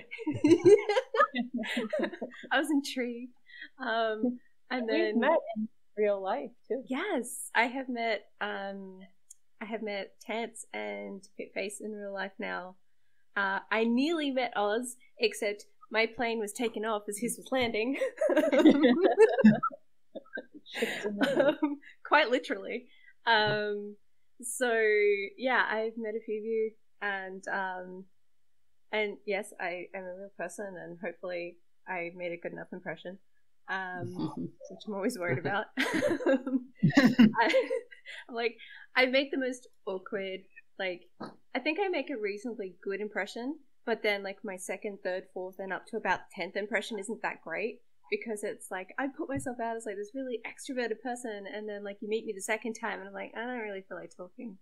I was intrigued. And then we've met in real life too. Yes, I have met Tance and Pitface in real life now. I nearly met Oz, except my plane was taken off as his was landing. Quite literally. So yeah, I've met a few of you, and yes, I am a real person, and hopefully I made a good enough impression. Which I'm always worried about. I make the most awkward, like, I think I make a reasonably good impression, but then like my second, third, fourth, and up to about 10th impression isn't that great, because it's like I put myself out as like this really extroverted person, and then like you meet me the second time and I'm like, I don't really feel like talking,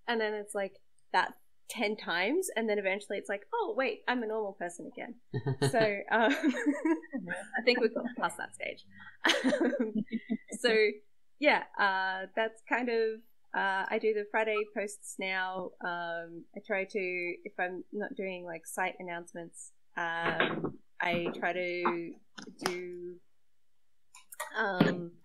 and then it's like that 10 times, and then eventually it's like, oh wait, I'm a normal person again. So I think we've got past that stage. So yeah, that's kind of I do the Friday posts now. I try to, if I'm not doing like site announcements, I try to do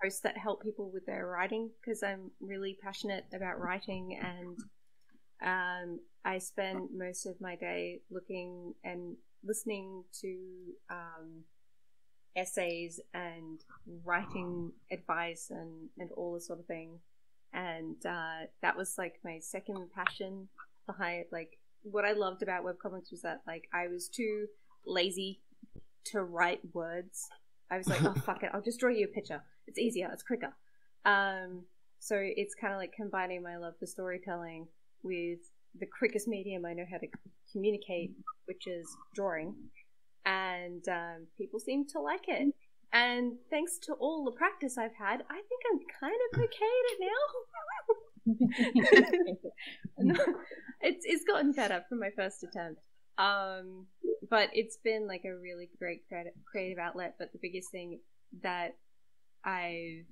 posts that help people with their writing, because I'm really passionate about writing, and I spend most of my day looking and listening to essays and writing advice and all this sort of thing. And that was like my second passion behind, like, what I loved about webcomics was that like I was too lazy to write words. I was like, oh fuck it, I'll just draw you a picture. It's easier, it's quicker. So it's kind of like combining my love for storytelling with the quickest medium I know how to communicate, which is drawing. And people seem to like it. And thanks to all the practice I've had, I think I'm kind of okay at it now. It's gotten better from my first attempt. But it's been like a really great creative outlet. But the biggest thing that I've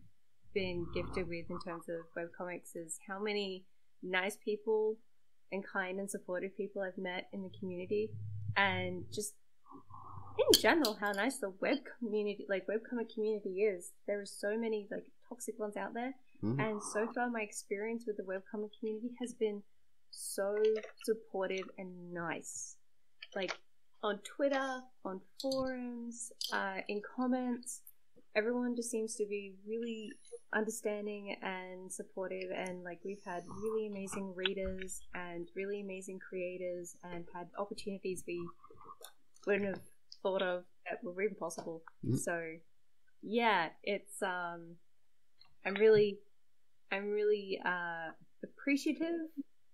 been gifted with in terms of webcomics is how many nice people and kind and supportive people I've met in the community, and just in general how nice the web community, like webcomic community is. There are so many like toxic ones out there, and so far my experience with the webcomic community has been so supportive and nice. Like on Twitter, on forums, in comments, everyone just seems to be really understanding and supportive, and like we've had really amazing readers and really amazing creators, and had opportunities we wouldn't have thought of that were even possible. So yeah, it's I'm really appreciative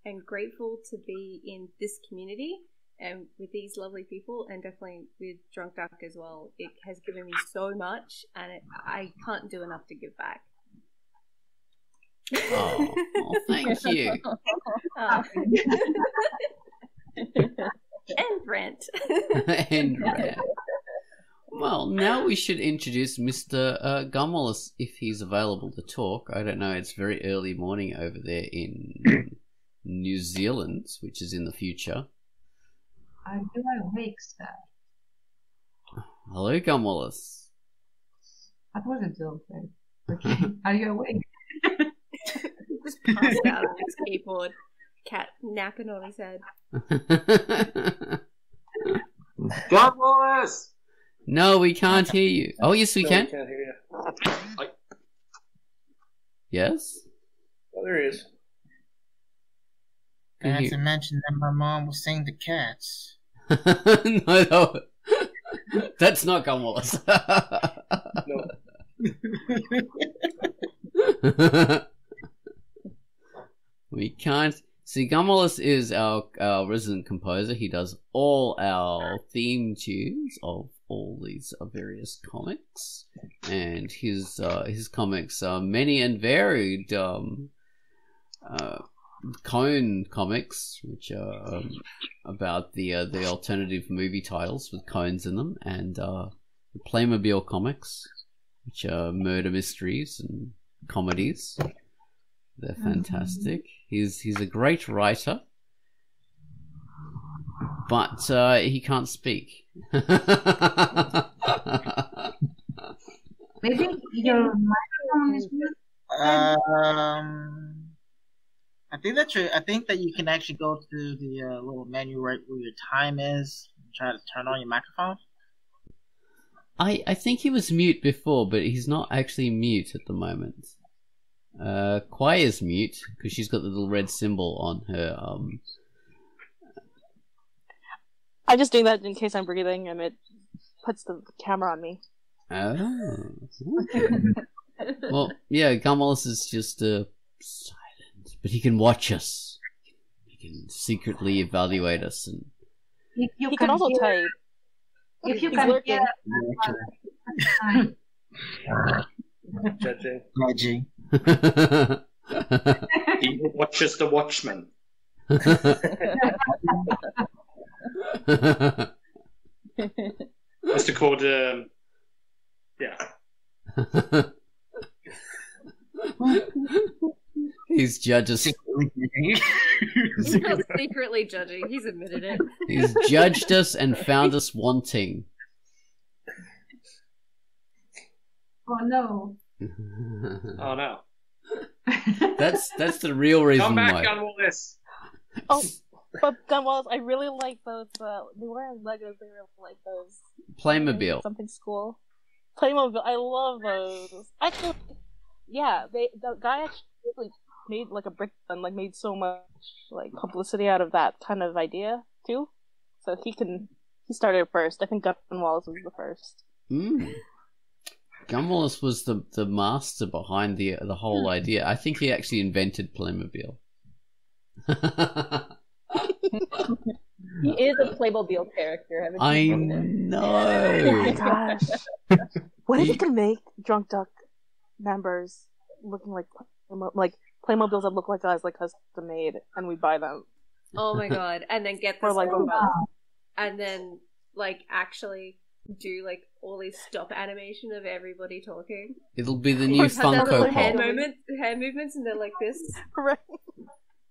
and grateful to be in this community and with these lovely people, and definitely with Drunkduck as well. It has given me so much, and I can't do enough to give back. Oh, thank you. And Brent. And Brent. Well, now we should introduce Mr. Gumwallace, if he's available to talk. I don't know, it's very early morning over there in New Zealand, which is in the future. Are you awake, sir? Hello, Gumwallace. That was a joke, right? Okay. Are you awake? Just passed out on his keyboard. Cat napping on his head. God, Wallace! No, we can't hear you. Oh, yes, we can. We can't hear you. Yes? Oh, there he is. Can Not you- to mention that my mom was saying the cats. No. That's not Gumwallace. No. We can't. See, Gumwallace is our resident composer. He does all our theme tunes of all these various comics, and his comics are many and varied. Cone comics, which are about the alternative movie titles with cones in them, and the Playmobil comics, which are murder mysteries and comedies. They're fantastic. He's a great writer, but he can't speak. Maybe your microphone is muted. I think that you can actually go to the little menu right where your time is and try to turn on your microphone. I think he was mute before, but he's not actually mute at the moment. Quai is mute because she's got the little red symbol on her. I'm just doing that in case I'm breathing, and it puts the camera on me. Oh, okay. Well, yeah, Gumwallace is just silent, but he can watch us. He can secretly evaluate us, and If you He can also hear, type. if you He's can lurking. hear, Judging. Judging. He watches the Watchmen. What's it called? Yeah. He's judged us. He's not secretly judging. He's admitted it. He's judged us and found us wanting. oh no. Oh no. That's the real reason Come back, why. Gunwallace. Oh, but Gunwallace, I really like those. They were Legos. They were like those. Playmobil. Something school. Playmobil. I love those. Actually, yeah. The guy actually really made like a brick and like made so much like publicity out of that kind of idea too. So he started first. I think Gunwallace was the first. Gumwallace was the master behind the whole idea. I think he actually invented Playmobil. He is a Playmobil character. Haven't I you seen it? Oh my know. gosh! What if you can make Drunkduck members looking like Playmobiles that look like us, like custom made, and we buy them? Oh my god! And then get For this, like and then like actually do like all these stop animation of everybody talking. It'll be the new Have that little Funko hand Pop. hand movements, and they're like this. Right.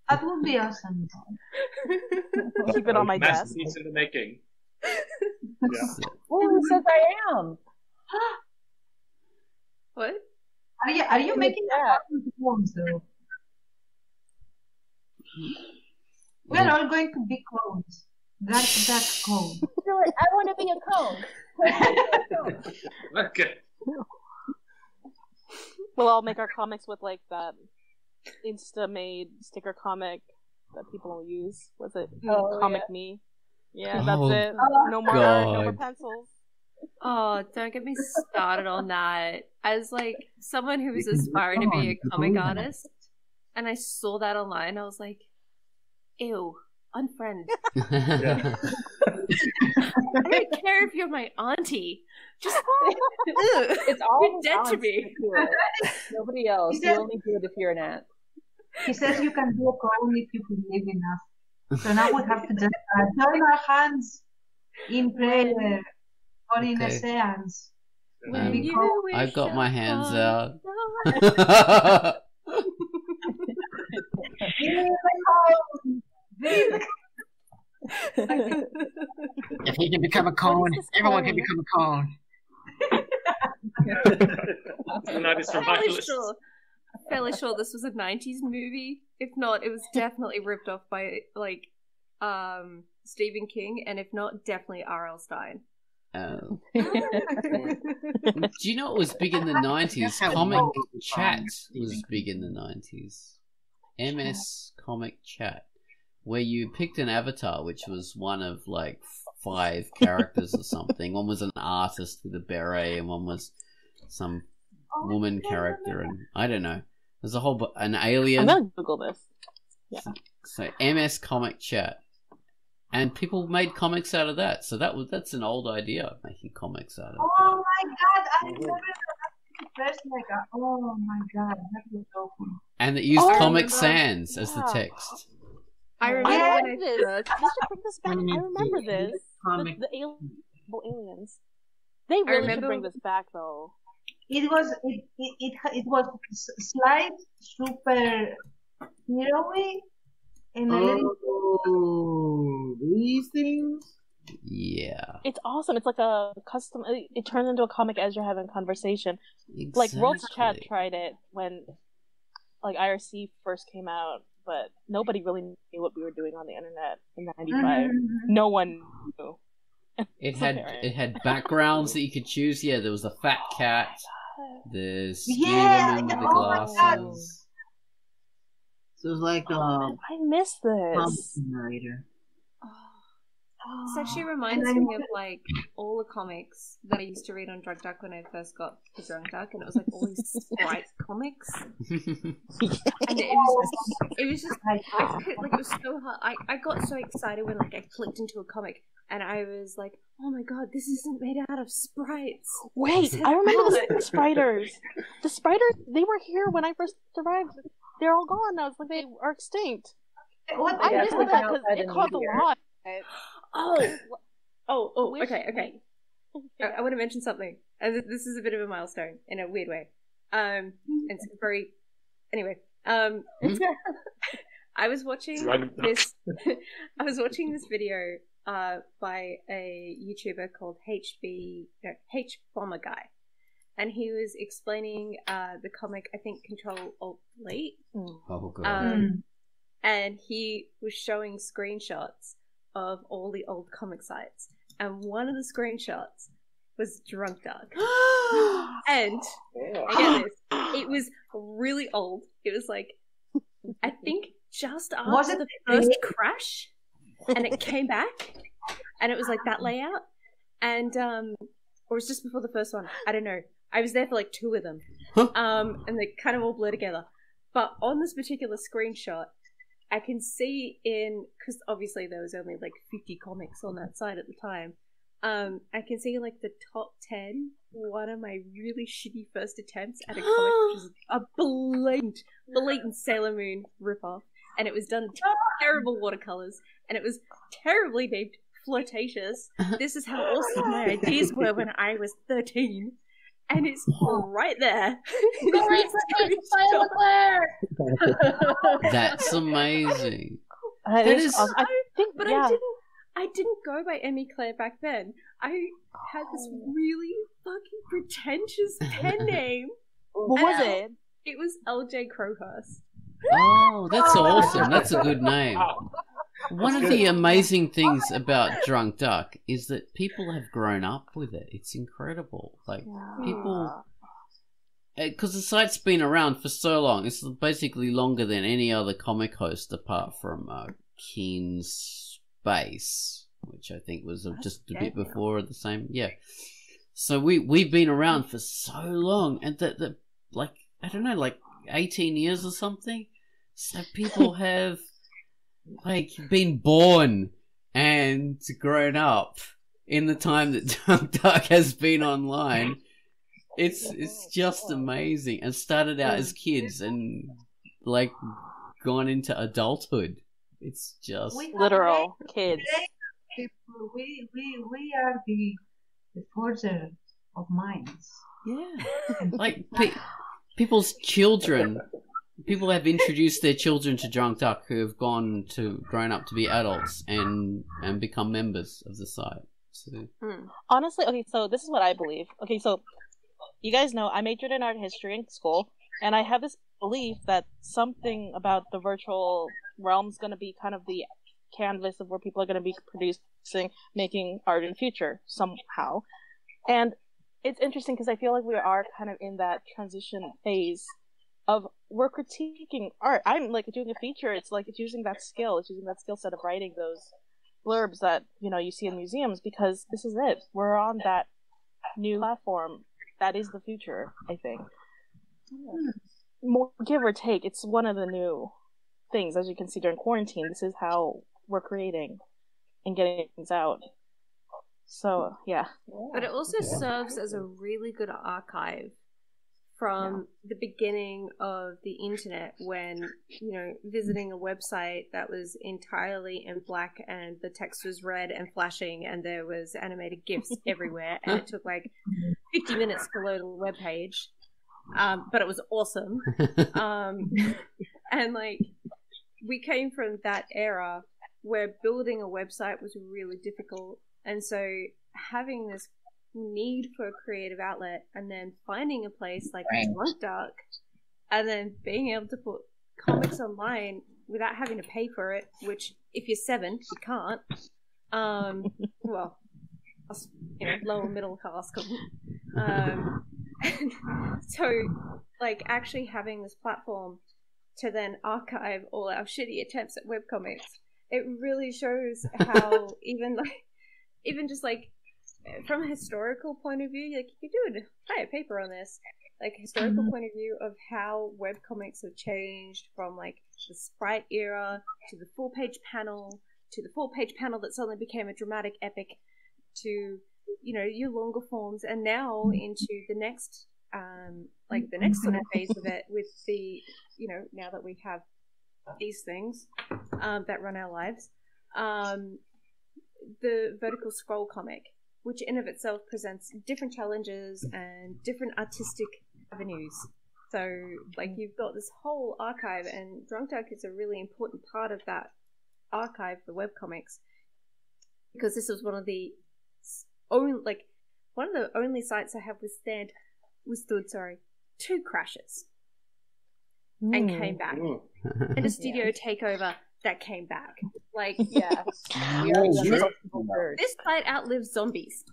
That would be awesome. Keep it on my desk. Masterpiece in the making. Oh, who says I am? What? Are you making that? clones though? We're all going to be clones. That clone. I want to be a cone. Okay. We'll all make our comics with like that Insta-made sticker comic that people will use. Was it Comic Me? Yeah, that's Oh, it. No more God. pencils. Oh, don't get me started on that. As like someone who was aspiring to be a comic artist, and I saw that online, I was like, "Ew, unfriend." Yeah. I don't care if you're my auntie. Just It's all you're dead to aunts me. do it. Nobody else. You only do it if you're an aunt. He says you can do a clone if you believe enough. So now we have to just join our hands in prayer or in a Okay. seance. When Be you called- wish I've got my hands upon out. If he can become a cone, everyone can become a cone. And that is from Fairly sure this was a 90s movie. If not, it was definitely ripped off by like Stephen King, and if not, definitely R.L. Stein. Do you know what was big in the 90s? Comic Chat was big in the 90s. MS Comic Chat, where you picked an avatar, which was one of like 5 characters or something. One was an artist with a beret, and one was some woman character, and I don't know. There's a whole an alien. I'm gonna Google this. Yeah. So MS Comic Chat, and people made comics out of that. So that's an old idea, making comics out of. Oh my god! I remember that first. Like, oh my god, that was so cool. And it used Comic Sans as the text. I remember this. Let's bring this back. I remember this. The aliens. They really should bring this back, though. It was slight super hero-y and a little. Oh, these things. Yeah. It's awesome. It's like a custom. It turns into a comic as you're having a conversation. Exactly. Like World's Chat tried it when, like, IRC first came out, but nobody really knew what we were doing on the internet in '95. No one knew. It had backgrounds that you could choose. Yeah, there was the fat cat, the ski woman with the glasses. So it's like I miss this. Narrator. This actually reminds me of like all the comics that I used to read on Drunkduck when I first got to Drunkduck, and it was like all these Sprite comics. And it was just like it was so hard. I got so excited when like I clicked into a comic and I was like, oh my god, this isn't made out of sprites. Wait, I remember the spiders. The spiders, they were here when I first arrived. They're all gone now. It's like they are extinct. I missed that because it caused a lot. Okay. I want to mention something. This is a bit of a milestone in a weird way. It's very. Anyway, I was watching this. I was watching this video by a YouTuber called H Bomber Guy, and he was explaining the comic. I think Control Alt Delete. Oh god. And he was showing screenshots of all the old comic sites, and one of the screenshots was Drunkduck. And I get this, it was really old. It was like, I think just after the first crash, and it came back, and it was like that layout, and or it was just before the first one. I don't know. I was there for like 2 of them, and they kind of all blur together. But on this particular screenshot, I can see because obviously there was only like 50 comics on that site at the time. I can see like the top 10, one of my really shitty first attempts at a comic, which is a blatant Sailor Moon ripoff, and it was done in terrible watercolors, and it was terribly named Flirtatious. This is how awesome my ideas were when I was 13. And it's right there. That's amazing. That is awesome. I didn't go by Emmy Claire back then. I had this really fucking pretentious pen name. What was it? It was LJ Crowhurst. Oh, that's awesome. That's a good name. One of the amazing things about Drunkduck is that people have grown up with it. It's incredible. Like, people... Because the site's been around for so long. It's basically longer than any other comic host apart from Keen's Space, which I think was just a bit before the same... Yeah. So we've been around for so long. And that like, I don't know, like 18 years or something? So people have... like been born and grown up in the time that Drunkduck has been online. It's just amazing. And started out as kids and like gone into adulthood. It's just literal kids. We are the forger of minds. Yeah, like people's children people have introduced their children to Drunkduck who have grown up to be adults and become members of the site. So. Honestly, okay, so this is what I believe. Okay, so you guys know I majored in art history in school, and I have this belief that something about the virtual realm is going to be kind of the canvas of where people are going to be producing, making art in the future somehow. And it's interesting because I feel like we are kind of in that transition phase of we're critiquing art. I'm like doing a feature. It's using that skill. It's using that skill set of writing those blurbs that you see in museums, because this is it. We're on that new platform. That is the future, I think. More give or take, it's one of the new things. As you can see during quarantine, this is how we're creating and getting things out. So, yeah. But it also serves as a really good archive from the beginning of the internet, when, visiting a website that was entirely in black and the text was red and flashing and there was animated GIFs everywhere, and it took like 50 minutes to load a web page. But it was awesome. And like, we came from that era where building a website was really difficult. And so having this need for a creative outlet and then finding a place like Drunkduck and then being able to put comics online without having to pay for it, which if you're 7, you can't. Well, us, lower middle class couldn't. So, like, actually having this platform to then archive all our shitty attempts at webcomics, it really shows how even just like from a historical point of view, like, you could do an entire paper on this, like, historical point of view of how webcomics have changed from like the sprite era to the full page panel to the full page panel that suddenly became a dramatic epic to your longer forms, and now into the next the next sort of phase of it with the now that we have these things that run our lives, the vertical scroll comic, which in of itself presents different challenges and different artistic avenues. So like, you've got this whole archive, and Drunkduck is a really important part of that archive for webcomics, because this was one of the only sites I have withstood 2 crashes and came back, and a studio takeover that came back. Like, yeah, this site outlives zombies.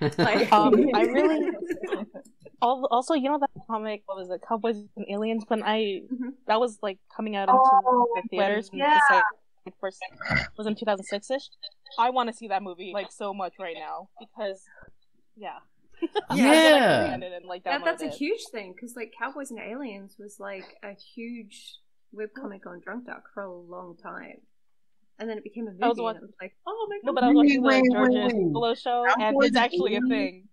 Like, I really also, that comic, what was it, Cowboys and Aliens, when that was like coming out into the theaters when the site first was in 2006ish. I want to see that movie like so much right now, because that's a huge thing, because like Cowboys and Aliens was like a huge webcomic on Drunkduck for a long time, and then it became a movie, and it was like, oh my god. No, but I was watching the George's Solo show, and it's actually a thing.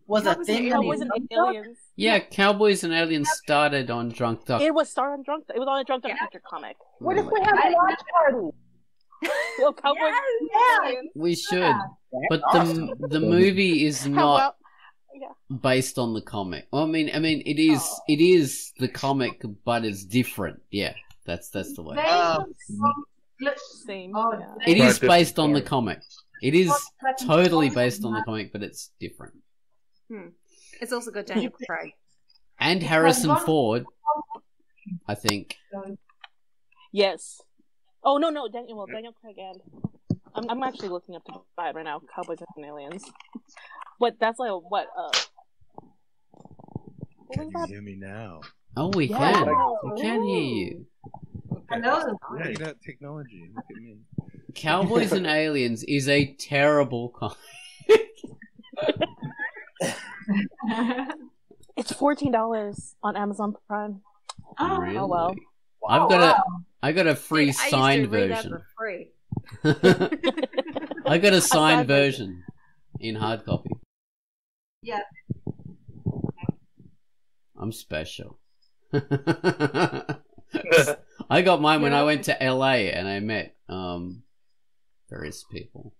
Was a thing. Cowboys and Aliens. Yeah, Cowboys and Aliens started on Drunkduck. It was started on Drunkduck. It was on a Drunkduck feature comic. What if we have a watch party? Well, Cowboys and Aliens. We should, but the movie is not based on the comic. Well, I mean, it is the comic, but it's different. Yeah, that's the way. Same. It is based on the comic. It is totally based on the comic, but it's different. It's also got Daniel Craig and Harrison Ford, I think. Yes. Oh no, Daniel Craig, and I'm actually looking up to buy it right now. Cowboys and Aliens. What? That's like what? Can you hear me now? Oh, we can. We can hear you. Hello. Yeah, you got technology. Look at me. Cowboys and Aliens is a terrible comic. It's $14 on Amazon Prime. Really? Oh well. I got a free signed version. For free. I got a signed version in hard copy. Yeah. I'm special. I got mine when I went to LA and I met various people.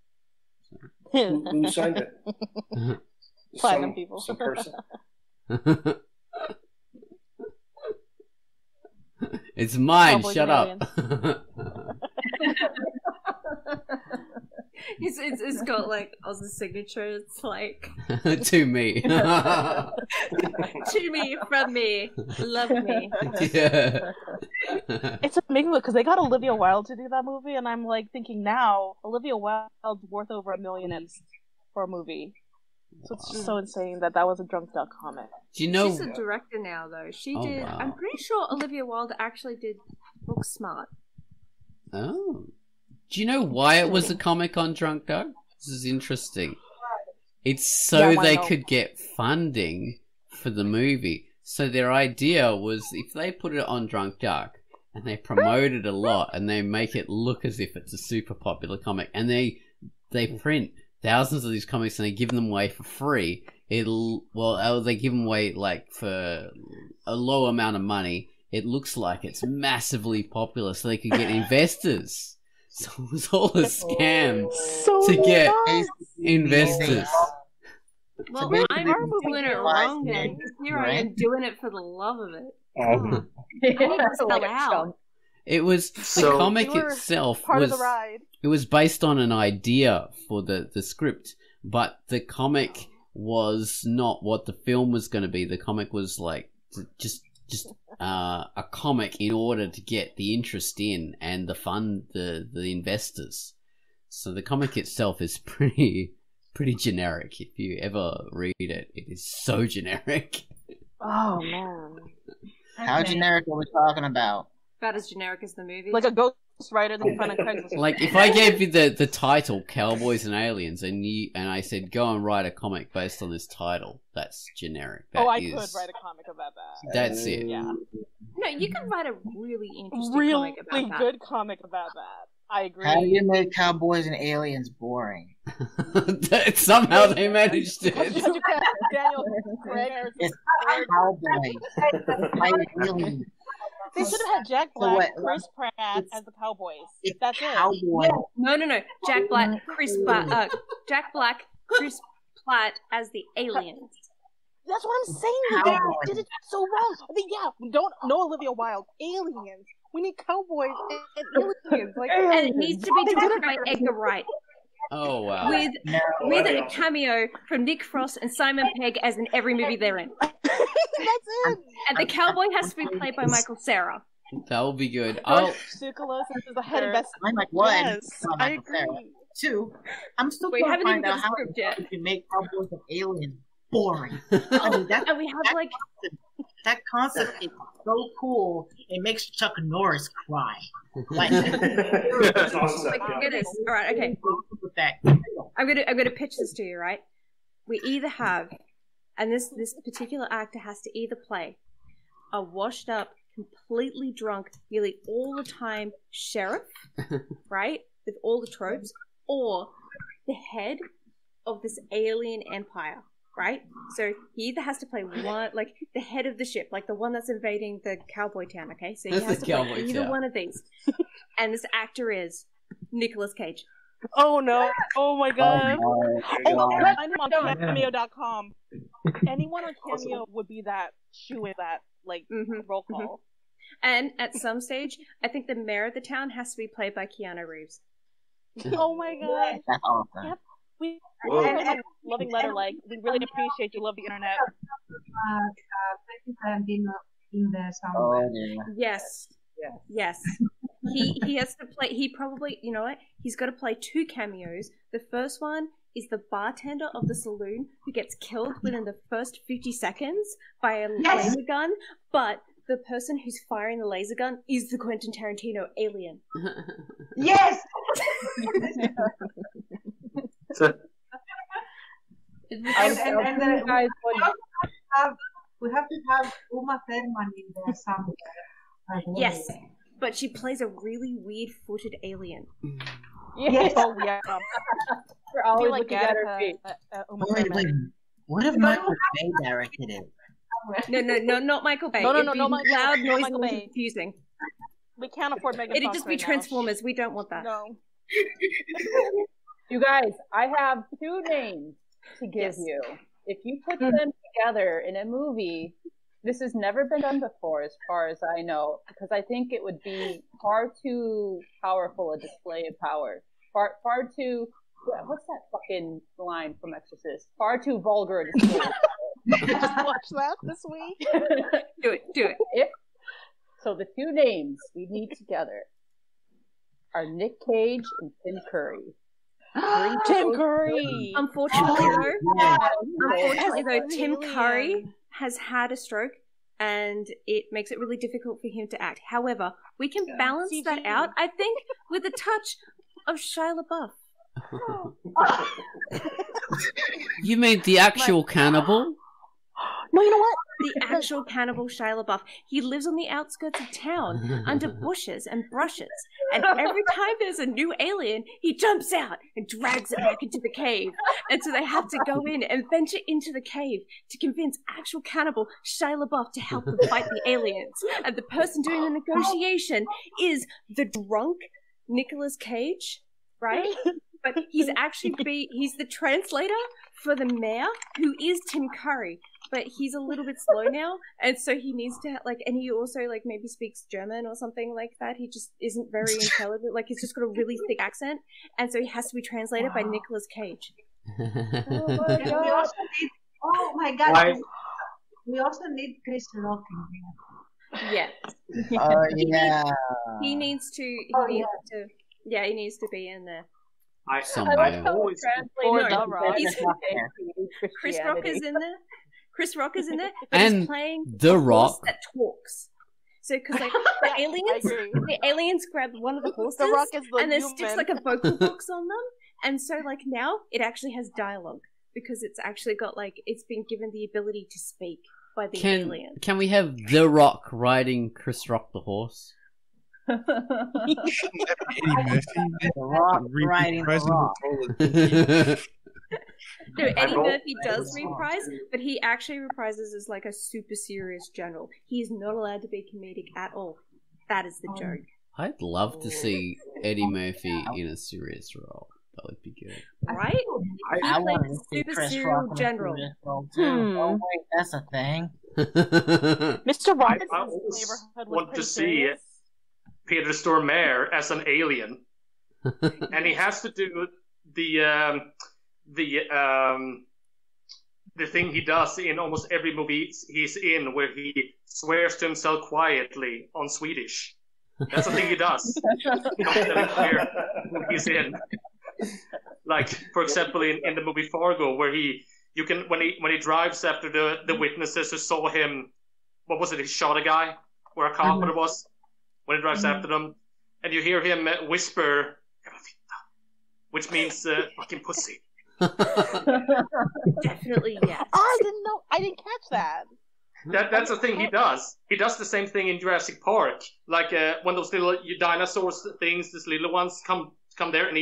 So. Who signed it? Platinum people. Some person. It's mine. Cowboys Shut and up. It's got like Oz's signature. It's like To me. to me, from me, love me. Yeah. It's amazing because they got Olivia Wilde to do that movie, and I'm like thinking now Olivia Wilde's worth over $1 million for a movie. So it's just so insane that was a Drunkduck comic. Do you know? She's a director now, though. She Oh, did. wow. I'm pretty sure Olivia Wilde actually did Booksmart. Oh. Do you know why it was a comic on Drunkduck? This is interesting. It's so Yeah, why they not? could get funding for the movie. So their idea was if they put it on Drunkduck and they promote it a lot and they make it look as if it's a super popular comic and they print thousands of these comics and they give them away for free, they give them away like for a low amount of money. It looks like it's massively popular so they could get investors. So it was all a scam to get investors. Well, So I'm basically, doing it wrong then. Here I am doing it for the love of it. Awesome. I need to sell out. It was the So- comic You were itself Part was of the ride. it was based on an idea for the script, but the comic was not what the film was going to be. The comic was like just a comic in order to get the interest in and the investors. So the comic itself is pretty generic. If you ever read it, it is so generic. Oh man, How generic are we talking about? About as generic as the movie. like a ghost writer that you find on Craigslist. Like if I gave you the title Cowboys and Aliens and I said go and write a comic based on this title, that's generic. That I is- could write a comic about that. That's it. Yeah, No, you can write a really interesting really comic about that. good comic about that. I agree. How do you make cowboys and aliens boring? Somehow they managed Did it. you cast Daniel Craig? It's cowboys. Aliens. They should have had Jack So Black, what- Chris Pratt it's- as the Cowboys. It's That's it. cowboy. No. Jack Black, Chris Pratt, Jack Black, Chris Pratt as the aliens. That's what I'm saying. They did it so wrong. I mean, yeah, we don't know Olivia Wilde. Aliens. We need cowboys and aliens. Like, And it needs to be directed by Edgar Wright Oh wow. with a cameo from Nick Frost and Simon Pegg as in every movie they're in. That's it. And the cowboy has to be played by Michael Cera. That will be good. George Tsoukalos is the head investor. I'm like, one, Yes, not I Michael Cera. agree. Two, I'm still We trying to haven't even find got out the how script yet. you can make cowboys and aliens boring. I mean, And we have like That concept is so cool. It makes Chuck Norris cry. Like, That's awesome. like goodness. All right, okay. with that. I'm gonna pitch this to you, right? We either have, and this particular actor has to either play a washed up, completely drunk, nearly all the time sheriff, right, with all the tropes, or the head of this alien empire, right? So he either has to play one, like the head of the ship, like the one that's invading the cowboy town. Okay, so he That's has the to play cowboy either town. one of these, and this actor is Nicolas Cage. Oh no! Oh my god! Oh, Find him on Cameo.com. Anyone on Cameo would be that shoe in that like roll call. And at some stage, I think the mayor of the town has to be played by Keanu Reeves. Oh my god! That's awesome. Yep. We Whoa. and loving letter like we really appreciate you. Love the internet. 2017 in there somewhere. Oh, yeah. Yes. Yes. He has to play. He probably, you know what? He's got to play two cameos. The first one is the bartender of the saloon who gets killed within the first 50 seconds by a laser gun, but the person who's firing the laser gun is the Quentin Tarantino alien. Yes. So, And we have to have Uma Thurman in there somewhere. as well. Yes, but she plays a really weird-footed alien. Yes. Oh yeah. We're I always feel like looking at her feet. Uma Wait, Thurman. what if Michael Bay directed it? No, not Michael Bay. No, It'd be Michael- loud, noisy, Michael and Bay. confusing. We can't afford Megan It'd Fox just be right now. Transformers. We don't want that. No. You guys, I have two names to give Yes. you. If you put them together in a movie, This has never been done before, as far as I know, because I think it would be far too powerful a display of power. Far too. What's that fucking line from Exorcist? Far too vulgar a display of power. Just watch that this week. Do it. So the two names we need together are Nick Cage and Tim Curry. Tim Curry. Unfortunately though, Tim Curry has had a stroke, and it makes it really difficult for him to act. However, we can balance that out, I think, with a touch of Shia LaBeouf. You mean the actual cannibal? No, you know what? The actual cannibal Shia LaBeouf. He lives on the outskirts of town, under bushes and brushes. And every time there's a new alien, he jumps out and drags it back into the cave. And so they have to go in and venture into the cave to convince actual cannibal Shia LaBeouf to help them fight the aliens. And the person doing the negotiation is the drunk Nicolas Cage, right? But he's actually he's the translator for the mayor, who is Tim Curry. But he's a little bit slow now, and so he needs to and he also maybe speaks German or something like that. He just isn't very intelligent. He's just got a really thick accent, and so he has to be translated by Nicolas Cage. Oh my God! We also need Chris Rock in here. Yeah. Oh yeah. He needs to. He needs to be in there. I like how always Chris Rock is in there. Chris Rock is in there, and he's playing The Rock that talks. So, because the aliens grab one of the horses, and there sticks a vocal box on them, and so now it actually has dialogue because it's actually got it's been given the ability to speak by the alien. Can we have The Rock riding Chris Rock the horse? Eddie Murphy. The Rock riding the Rock. No, Eddie Murphy does reprise, but he actually reprises as a super serious general. He is not allowed to be comedic at all. That is the joke. I'd love to see Eddie Murphy in a serious role. That would be good. Right? I He want plays to see super Chris serial Rock general. Oh wait, that's a thing. Mr. Robinson's I always neighborhood was want to pretty see serious. Peter Stormare as an alien, and he has to do the thing he does in almost every movie he's in, where he swears to himself quietly on Swedish. That's the thing he does. He's in, for example, in the movie Fargo, where when he drives after the witnesses who saw him, what was it? He shot a guy where a cop was. When he drives after them, and you hear him whisper, which means fucking pussy. Definitely, yes. I didn't know. I didn't catch that. That's the thing he does. He does the same thing in Jurassic Park. When those little dinosaurs things, these little ones come there, and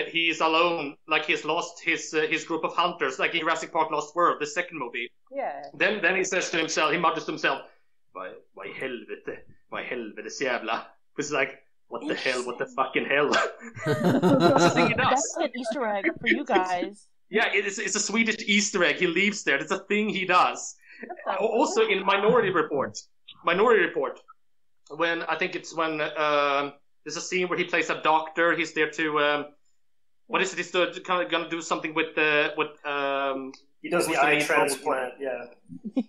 he's alone. He's lost his group of hunters, in Jurassic Park: Lost World, the second movie. Yeah. Then he says to himself, he mutters to himself, "Why helvetes jävla." It's what the hell? What the fucking hell? That's the thing he does. That's an Easter egg for you guys. Yeah, it's a Swedish Easter egg. He leaves there. It's a thing he does. Also in Minority Report, when I think it's when there's a scene where he plays a doctor. He's there to what is it? He's gonna do something with he does the eye transplant. Yeah,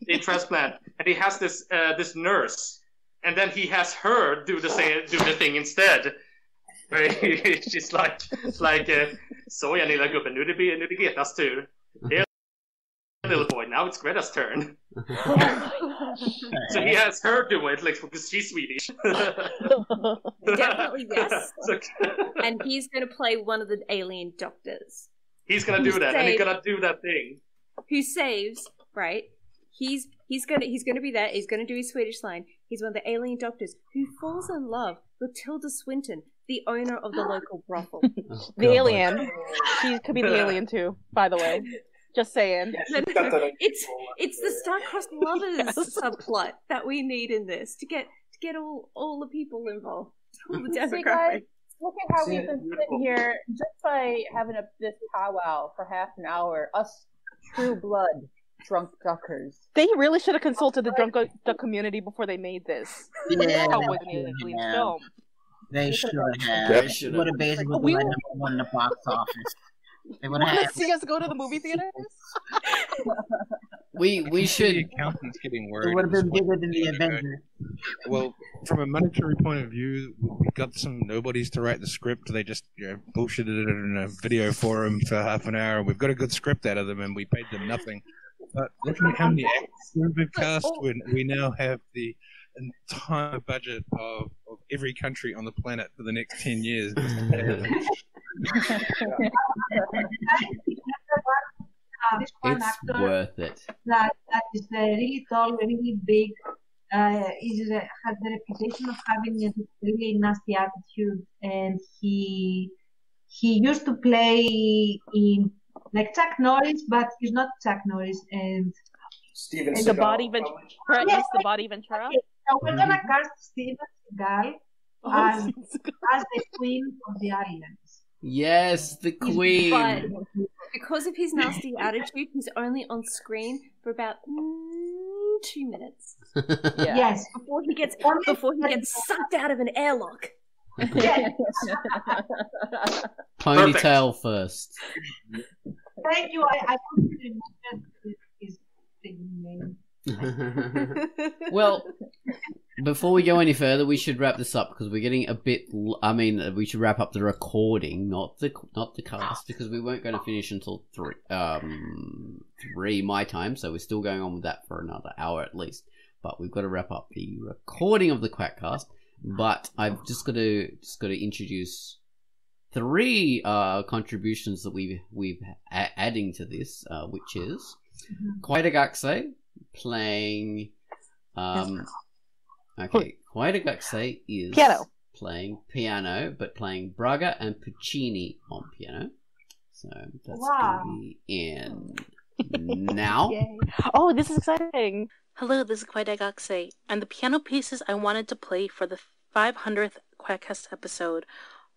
the transplant, and he has this nurse, and then he has her do the thing instead. Where she's så ja lilla gubben, nu är det Gretas tur. Here, little boy, now it's Greta's turn. So he has her do it, because she's Swedish. Definitely, yes. And he's going to play one of the alien doctors. He's going to do that, and he's going to do that thing. Who saves, right? He's going to be there. He's going to do his Swedish line. He's one of the alien doctors who falls in love with Tilda Swinton, the owner of the local brothel. The alien. She could be the alien too, by the way. Just saying. It's the star-crossed lovers subplot that we need in this to get all the people involved. All the demographics. See, guys, look at how we've been sitting here just by having this powwow for half an hour. Us true blood drunk duckers. They really should have consulted the Drunkduck community before they made this. Yeah, Come with an alien film. They should have. They It should've. would have basically been like number one in the box office. They would Want have. to see us go to the movie theaters? We should. The accountant's getting It worried. would have at this been point. bigger than the Avengers. Well, from a monetary point of view, we got some nobodies to write the script. They just bullshitted it in a video forum for half an hour. We've got a good script out of them, and we paid them nothing. But looking at how many actors we've cast, we now have the entire budget of every country on the planet for the next 10 years. This one It's actor worth it. that is really tall, really big, has the reputation of having a really nasty attitude, and he used to play in like Chuck Norris, but he's not Chuck Norris, and Steven The Seagal. Body Ventura. Yes, Yes, the Body Ventura. okay, so we're gonna cast Steven Seagal as the queen of the aliens. Yes, the queen. But because of his nasty attitude, he's only on screen for about 2 minutes Yeah. Yes. before he gets sucked out of an airlock. Yes. Ponytail first. Thank you. I couldn't remember his name. Well, before we go any further, we should wrap this up because we're getting a bit. We should wrap up the recording, not the cast, because we weren't going to finish until 3 my time. So we're still going on with that for another hour at least. But we've got to wrap up the recording of the QUACKCAST. But I've just got to introduce 3 contributions that we've adding to this, which is QUACKCAST playing. QUACKCAST is Piano. playing piano, but playing Braga and Puccini on piano. So that's Wow. going to be in now. Yay. Oh, this is exciting. Hello, this is QUACKCAST, and the piano pieces I wanted to play for the 500th QUACKCAST episode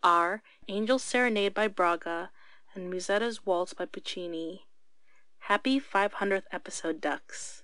are Angel's Serenade by Braga and Musetta's Waltz by Puccini. Happy 500th episode, Ducks.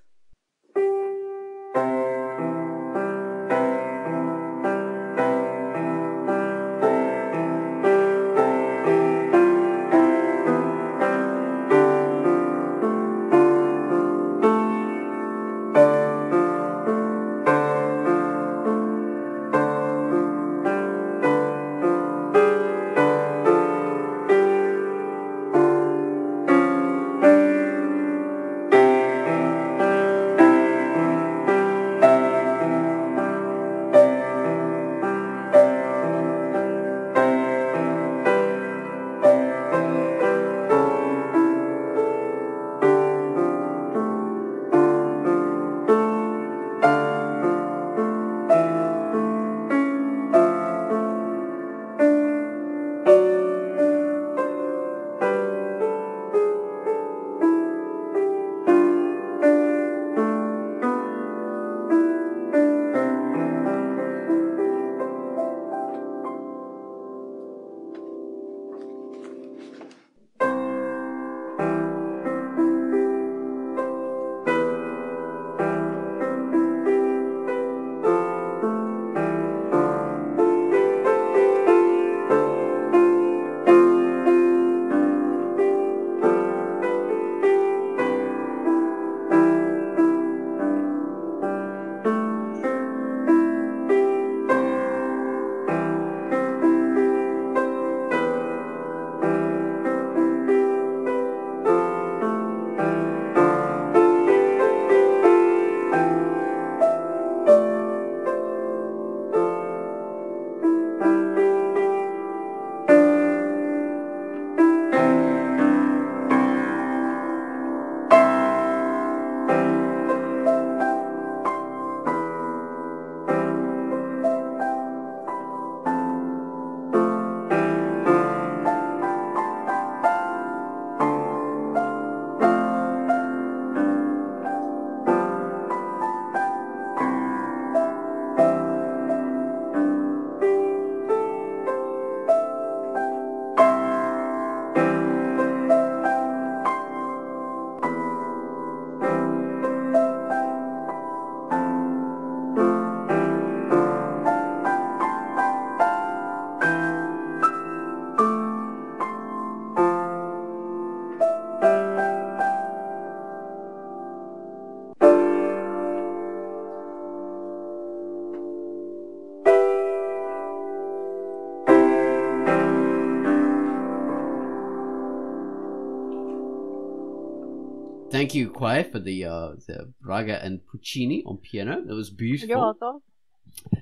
thank you, Quay, for the Braga and Puccini on piano. That was beautiful. You're welcome.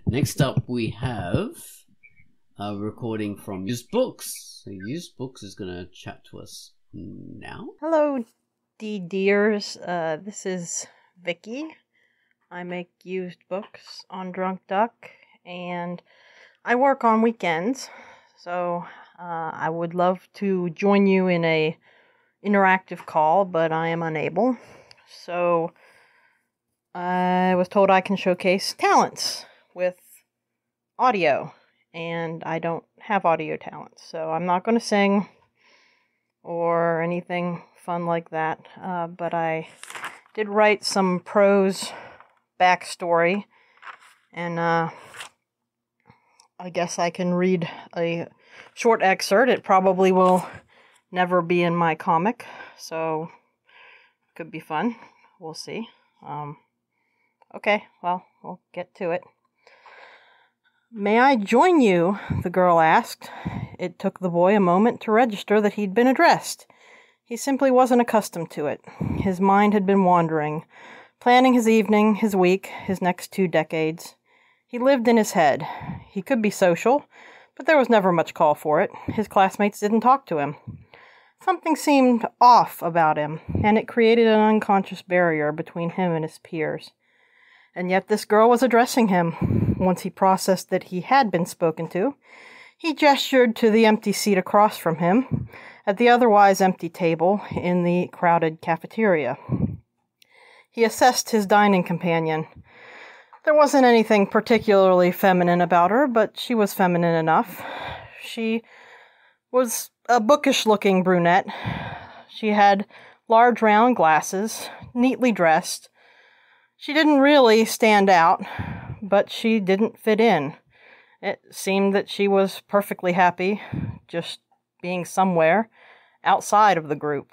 Next up, we have a recording from Used Books. So Used Books is going to chat to us now. Hello, dears. This is Vicky. I make used books on Drunkduck, and I work on weekends. So I would love to join you in a interactive call, but I am unable. So I was told I can showcase talents with audio, and I don't have audio talents, so I'm not going to sing or anything fun like that, but I did write some prose backstory, and I guess I can read a short excerpt. It probably will never be in my comic, so could be fun. We'll see. Okay, well, we'll get to it. May I join you? The girl asked. It took the boy a moment to register that he'd been addressed. He simply wasn't accustomed to it. His mind had been wandering, planning his evening, his week, his next 2 decades. He lived in his head. He could be social, but there was never much call for it. His classmates didn't talk to him. Something seemed off about him, and it created an unconscious barrier between him and his peers. And yet this girl was addressing him. Once he processed that he had been spoken to, he gestured to the empty seat across from him, at the otherwise empty table in the crowded cafeteria. He assessed his dining companion. There wasn't anything particularly feminine about her, but she was feminine enough. She was a bookish-looking brunette. She had large round glasses, neatly dressed. She didn't really stand out, but she didn't fit in. It seemed that she was perfectly happy, just being somewhere outside of the group.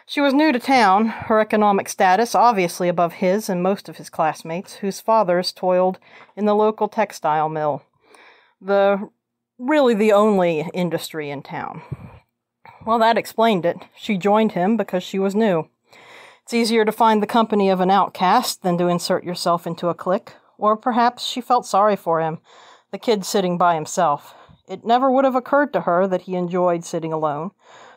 She was new to town, her economic status obviously above his and most of his classmates, whose fathers toiled in the local textile mill, really the only industry in town. Well, that explained it. She joined him because she was new. It's easier to find the company of an outcast than to insert yourself into a clique, or perhaps she felt sorry for him, the kid sitting by himself. It never would have occurred to her that he enjoyed sitting alone,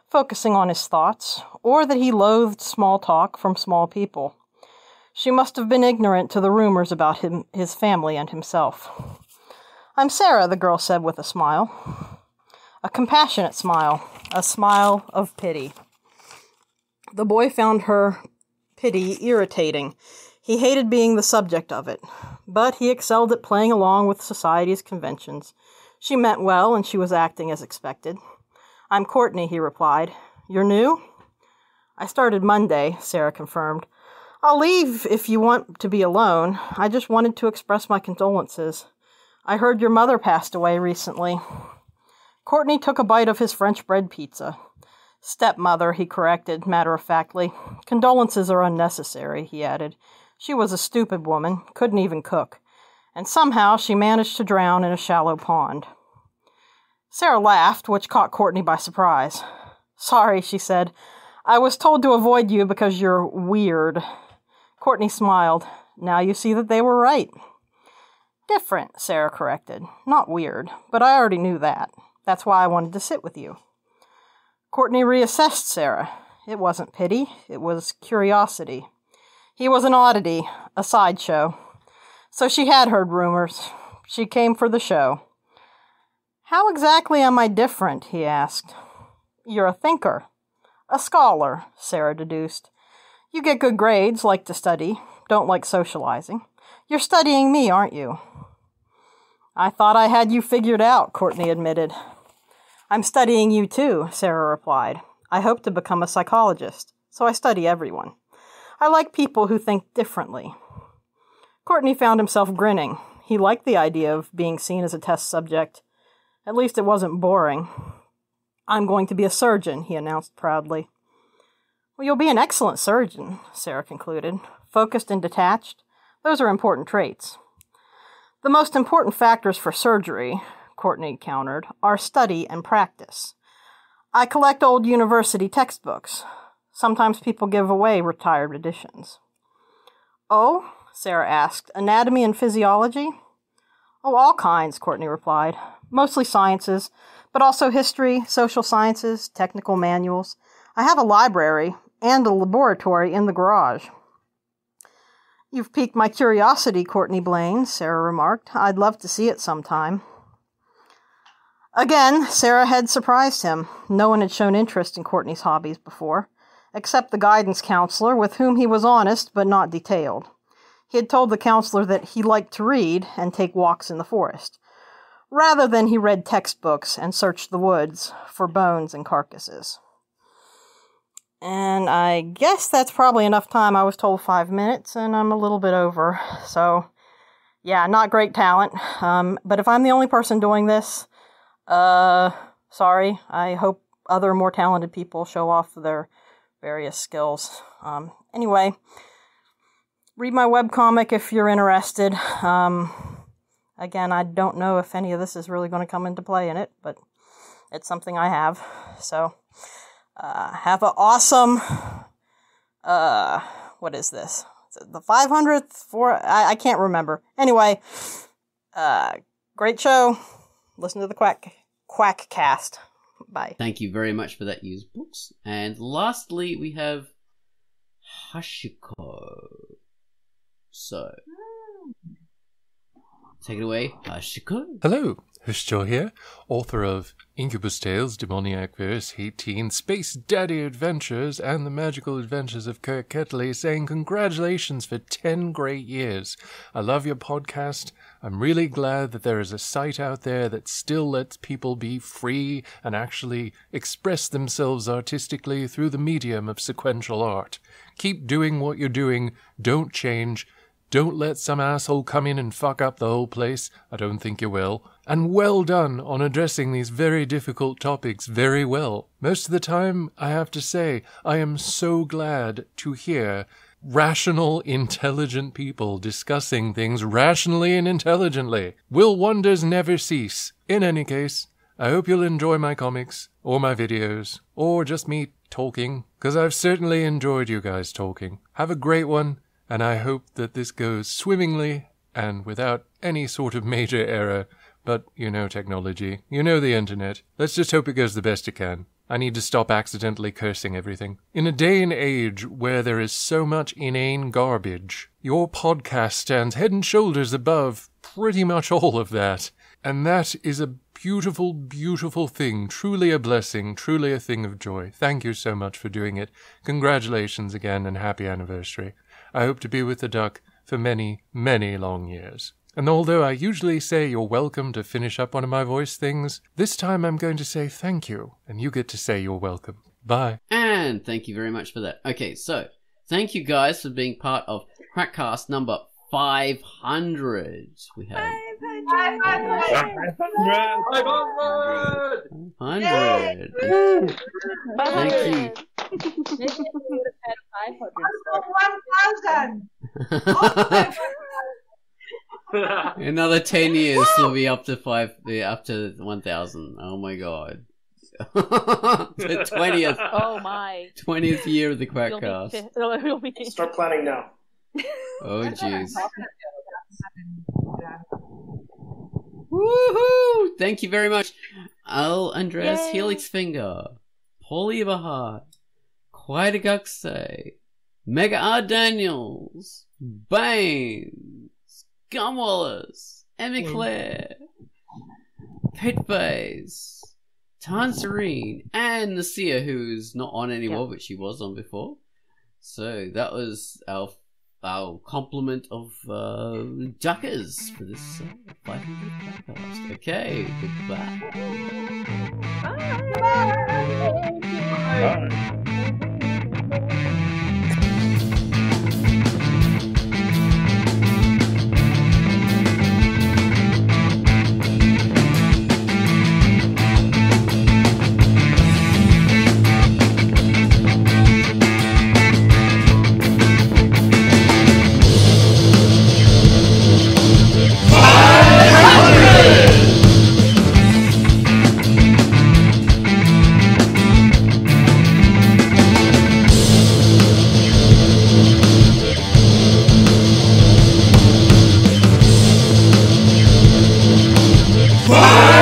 focusing on his thoughts, or that he loathed small talk from small people. She must have been ignorant to the rumors about him, his family, and himself. "I'm Sarah," the girl said with a smile. A compassionate smile, a smile of pity. The boy found her pity irritating. He hated being the subject of it, but he excelled at playing along with society's conventions. She meant well, and she was acting as expected. "I'm Courtney," he replied. "You're new?" "I started Monday," Sarah confirmed. "I'll leave if you want to be alone. I just wanted to express my condolences. I heard your mother passed away recently." Courtney took a bite of his French bread pizza. "Stepmother," he corrected, matter-of-factly. "Condolences are unnecessary," he added. "She was a stupid woman, couldn't even cook. And somehow she managed to drown in a shallow pond." Sarah laughed, which caught Courtney by surprise. "Sorry," she said. "I was told to avoid you because you're weird." Courtney smiled. "Now you see that they were right." "Different," Sarah corrected. "Not weird, but I already knew that. That's why I wanted to sit with you." Courtney reassessed Sarah. It wasn't pity, it was curiosity. He was an oddity, a sideshow. So she had heard rumors. She came for the show. "How exactly am I different?" he asked. "You're a thinker. A scholar," Sarah deduced. "You get good grades, like to study, don't like socializing. You're studying me, aren't you?" "I thought I had you figured out," Courtney admitted. "I'm studying you too," Sarah replied. "I hope to become a psychologist, so I study everyone. I like people who think differently." Courtney found himself grinning. He liked the idea of being seen as a test subject. At least it wasn't boring. "I'm going to be a surgeon," he announced proudly. "Well, you'll be an excellent surgeon," Sarah concluded. "Focused and detached. Those are important traits." "The most important factors for surgery," Courtney countered, "are study and practice. I collect old university textbooks. Sometimes people give away retired editions. Oh? Sarah asked. Anatomy and physiology? Oh, all kinds, Courtney replied. Mostly sciences, but also history, social sciences, technical manuals. I have a library and a laboratory in the garage. You've piqued my curiosity, Courtney Blaine, Sarah remarked. I'd love to see it sometime. Again, Sarah had surprised him. No one had shown interest in Courtney's hobbies before, except the guidance counselor, with whom he was honest but not detailed. He had told the counselor that he liked to read and take walks in the forest, rather than he read textbooks and searched the woods for bones and carcasses. And I guess that's probably enough time. I was told 5 minutes, and I'm a little bit over. So, yeah, not great talent. But if I'm the only person doing this, sorry. I hope other more talented people show off their various skills. Anyway, read my webcomic if you're interested. Again, I don't know if any of this is really going to come into play in it, but it's something I have. So, have an awesome, what is this? The 500th? I can't remember. Anyway, great show. Listen to the QUACKCAST. Bye. Thank you very much for that, used books. And lastly, we have Hashiko. So, take it away, Hashiko. Hello, Hashiko here, author of Incubus Tales, Demoniac Verse 18, Space Daddy Adventures, and The Magical Adventures of Kirk Ketley, saying congratulations for 10 great years. I love your podcast. I'm really glad that there is a site out there that still lets people be free and actually express themselves artistically through the medium of sequential art. Keep doing what you're doing. Don't change. Don't let some asshole come in and fuck up the whole place. I don't think you will. And well done on addressing these very difficult topics very well. Most of the time, I have to say, I am so glad to hear rational, intelligent people discussing things rationally and intelligently. Will wonders never cease? In any case, I hope you'll enjoy my comics, or my videos, or just me talking, because I've certainly enjoyed you guys talking. Have a great one. And I hope that this goes swimmingly and without any sort of major error. But, you know technology. You know the internet. Let's just hope it goes the best it can. I need to stop accidentally cursing everything. In a day and age where there is so much inane garbage, your podcast stands head and shoulders above pretty much all of that. And that is a beautiful, beautiful thing. Truly a blessing. Truly a thing of joy. Thank you so much for doing it. Congratulations again and happy anniversary. I hope to be with the duck for many, many long years. And although I usually say you're welcome to finish up one of my voice things, this time I'm going to say thank you, and you get to say you're welcome. Bye. And thank you very much for that. Okay, so thank you guys for being part of QUACKCAST number 500. We have 500. Thank you. Maybe if we would have had 1,000. Another 10 years will be up to 1,000. Oh my god. The 20th. Oh my. 20th year of the QUACKCAST. Start planning now. Oh jeez. Woohoo! Thank you very much. Al Andres Yay. Helix Finger, Paulie Bahar, QUACKCAST, Mega R Daniels, Bane, Scumwallace, Emmy Claire, Pitface, Tanserine, and Nasia, who's not on anymore, but she was on before. So that was our compliment of duckers for this 500 podcast. Okay, goodbye. Bye.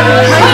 Bye.